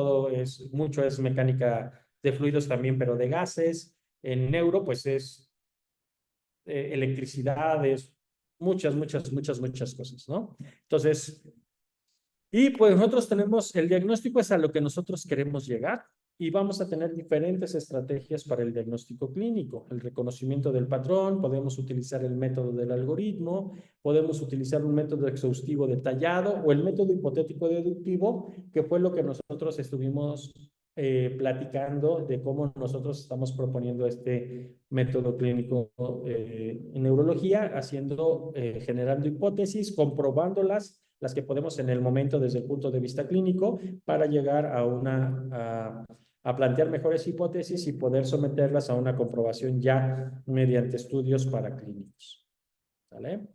mucho es mecánica de fluidos también, pero de gases. En neuro pues es electricidad, es muchas cosas, ¿no? Entonces, y pues nosotros tenemos, el diagnóstico es a lo que nosotros queremos llegar y vamos a tener diferentes estrategias para el diagnóstico clínico. El reconocimiento del patrón, podemos utilizar el método del algoritmo, podemos utilizar un método exhaustivo detallado o el método hipotético deductivo, que fue lo que nosotros estuvimos platicando de cómo nosotros estamos proponiendo este método clínico en neurología, generando hipótesis, comprobándolas las que podemos en el momento desde el punto de vista clínico para llegar a plantear mejores hipótesis y poder someterlas a una comprobación ya mediante estudios para clínicos. ¿Vale?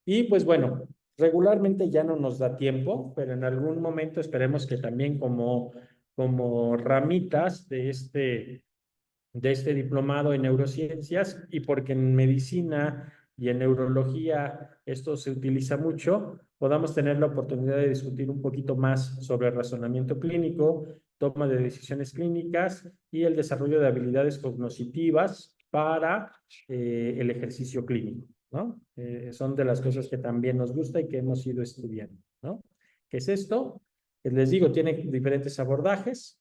Y pues bueno, regularmente ya no nos da tiempo, pero en algún momento esperemos que también como ramitas de este diplomado en neurociencias y porque en medicina y en neurología esto se utiliza mucho, podamos tener la oportunidad de discutir un poquito más sobre el razonamiento clínico, toma de decisiones clínicas y el desarrollo de habilidades cognitivas para el ejercicio clínico, ¿no? Son de las cosas que también nos gusta y que hemos ido estudiando, ¿no? ¿Qué es esto? Les digo, tiene diferentes abordajes.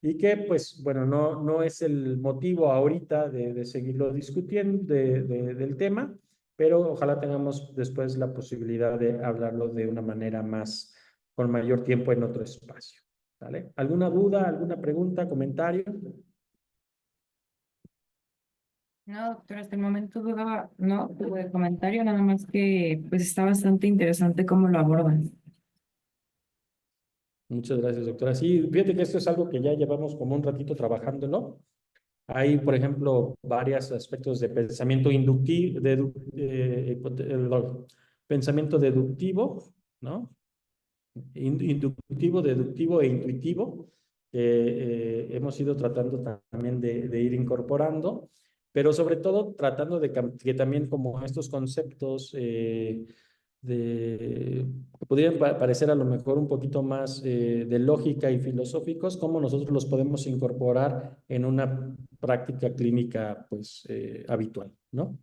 y que, pues, bueno, no es el motivo ahorita de seguirlo discutiendo del tema, pero ojalá tengamos después la posibilidad de hablarlo de una manera más, con mayor tiempo en otro espacio. ¿Vale? ¿Alguna duda, alguna pregunta, comentario? No, doctora, hasta el momento duda, no tuve comentario, nada más que pues está bastante interesante cómo lo abordan. Muchas gracias, doctora. Sí, fíjate que esto es algo que ya llevamos como un ratito trabajándolo. Hay, por ejemplo, varios aspectos de pensamiento inductivo, pensamiento deductivo, ¿no? Inductivo, deductivo e intuitivo, que hemos ido tratando también de ir incorporando, pero sobre todo tratando de que también como estos conceptos que podrían parecer a lo mejor un poquito más de lógica y filosóficos, cómo nosotros los podemos incorporar en una práctica clínica pues habitual, ¿no?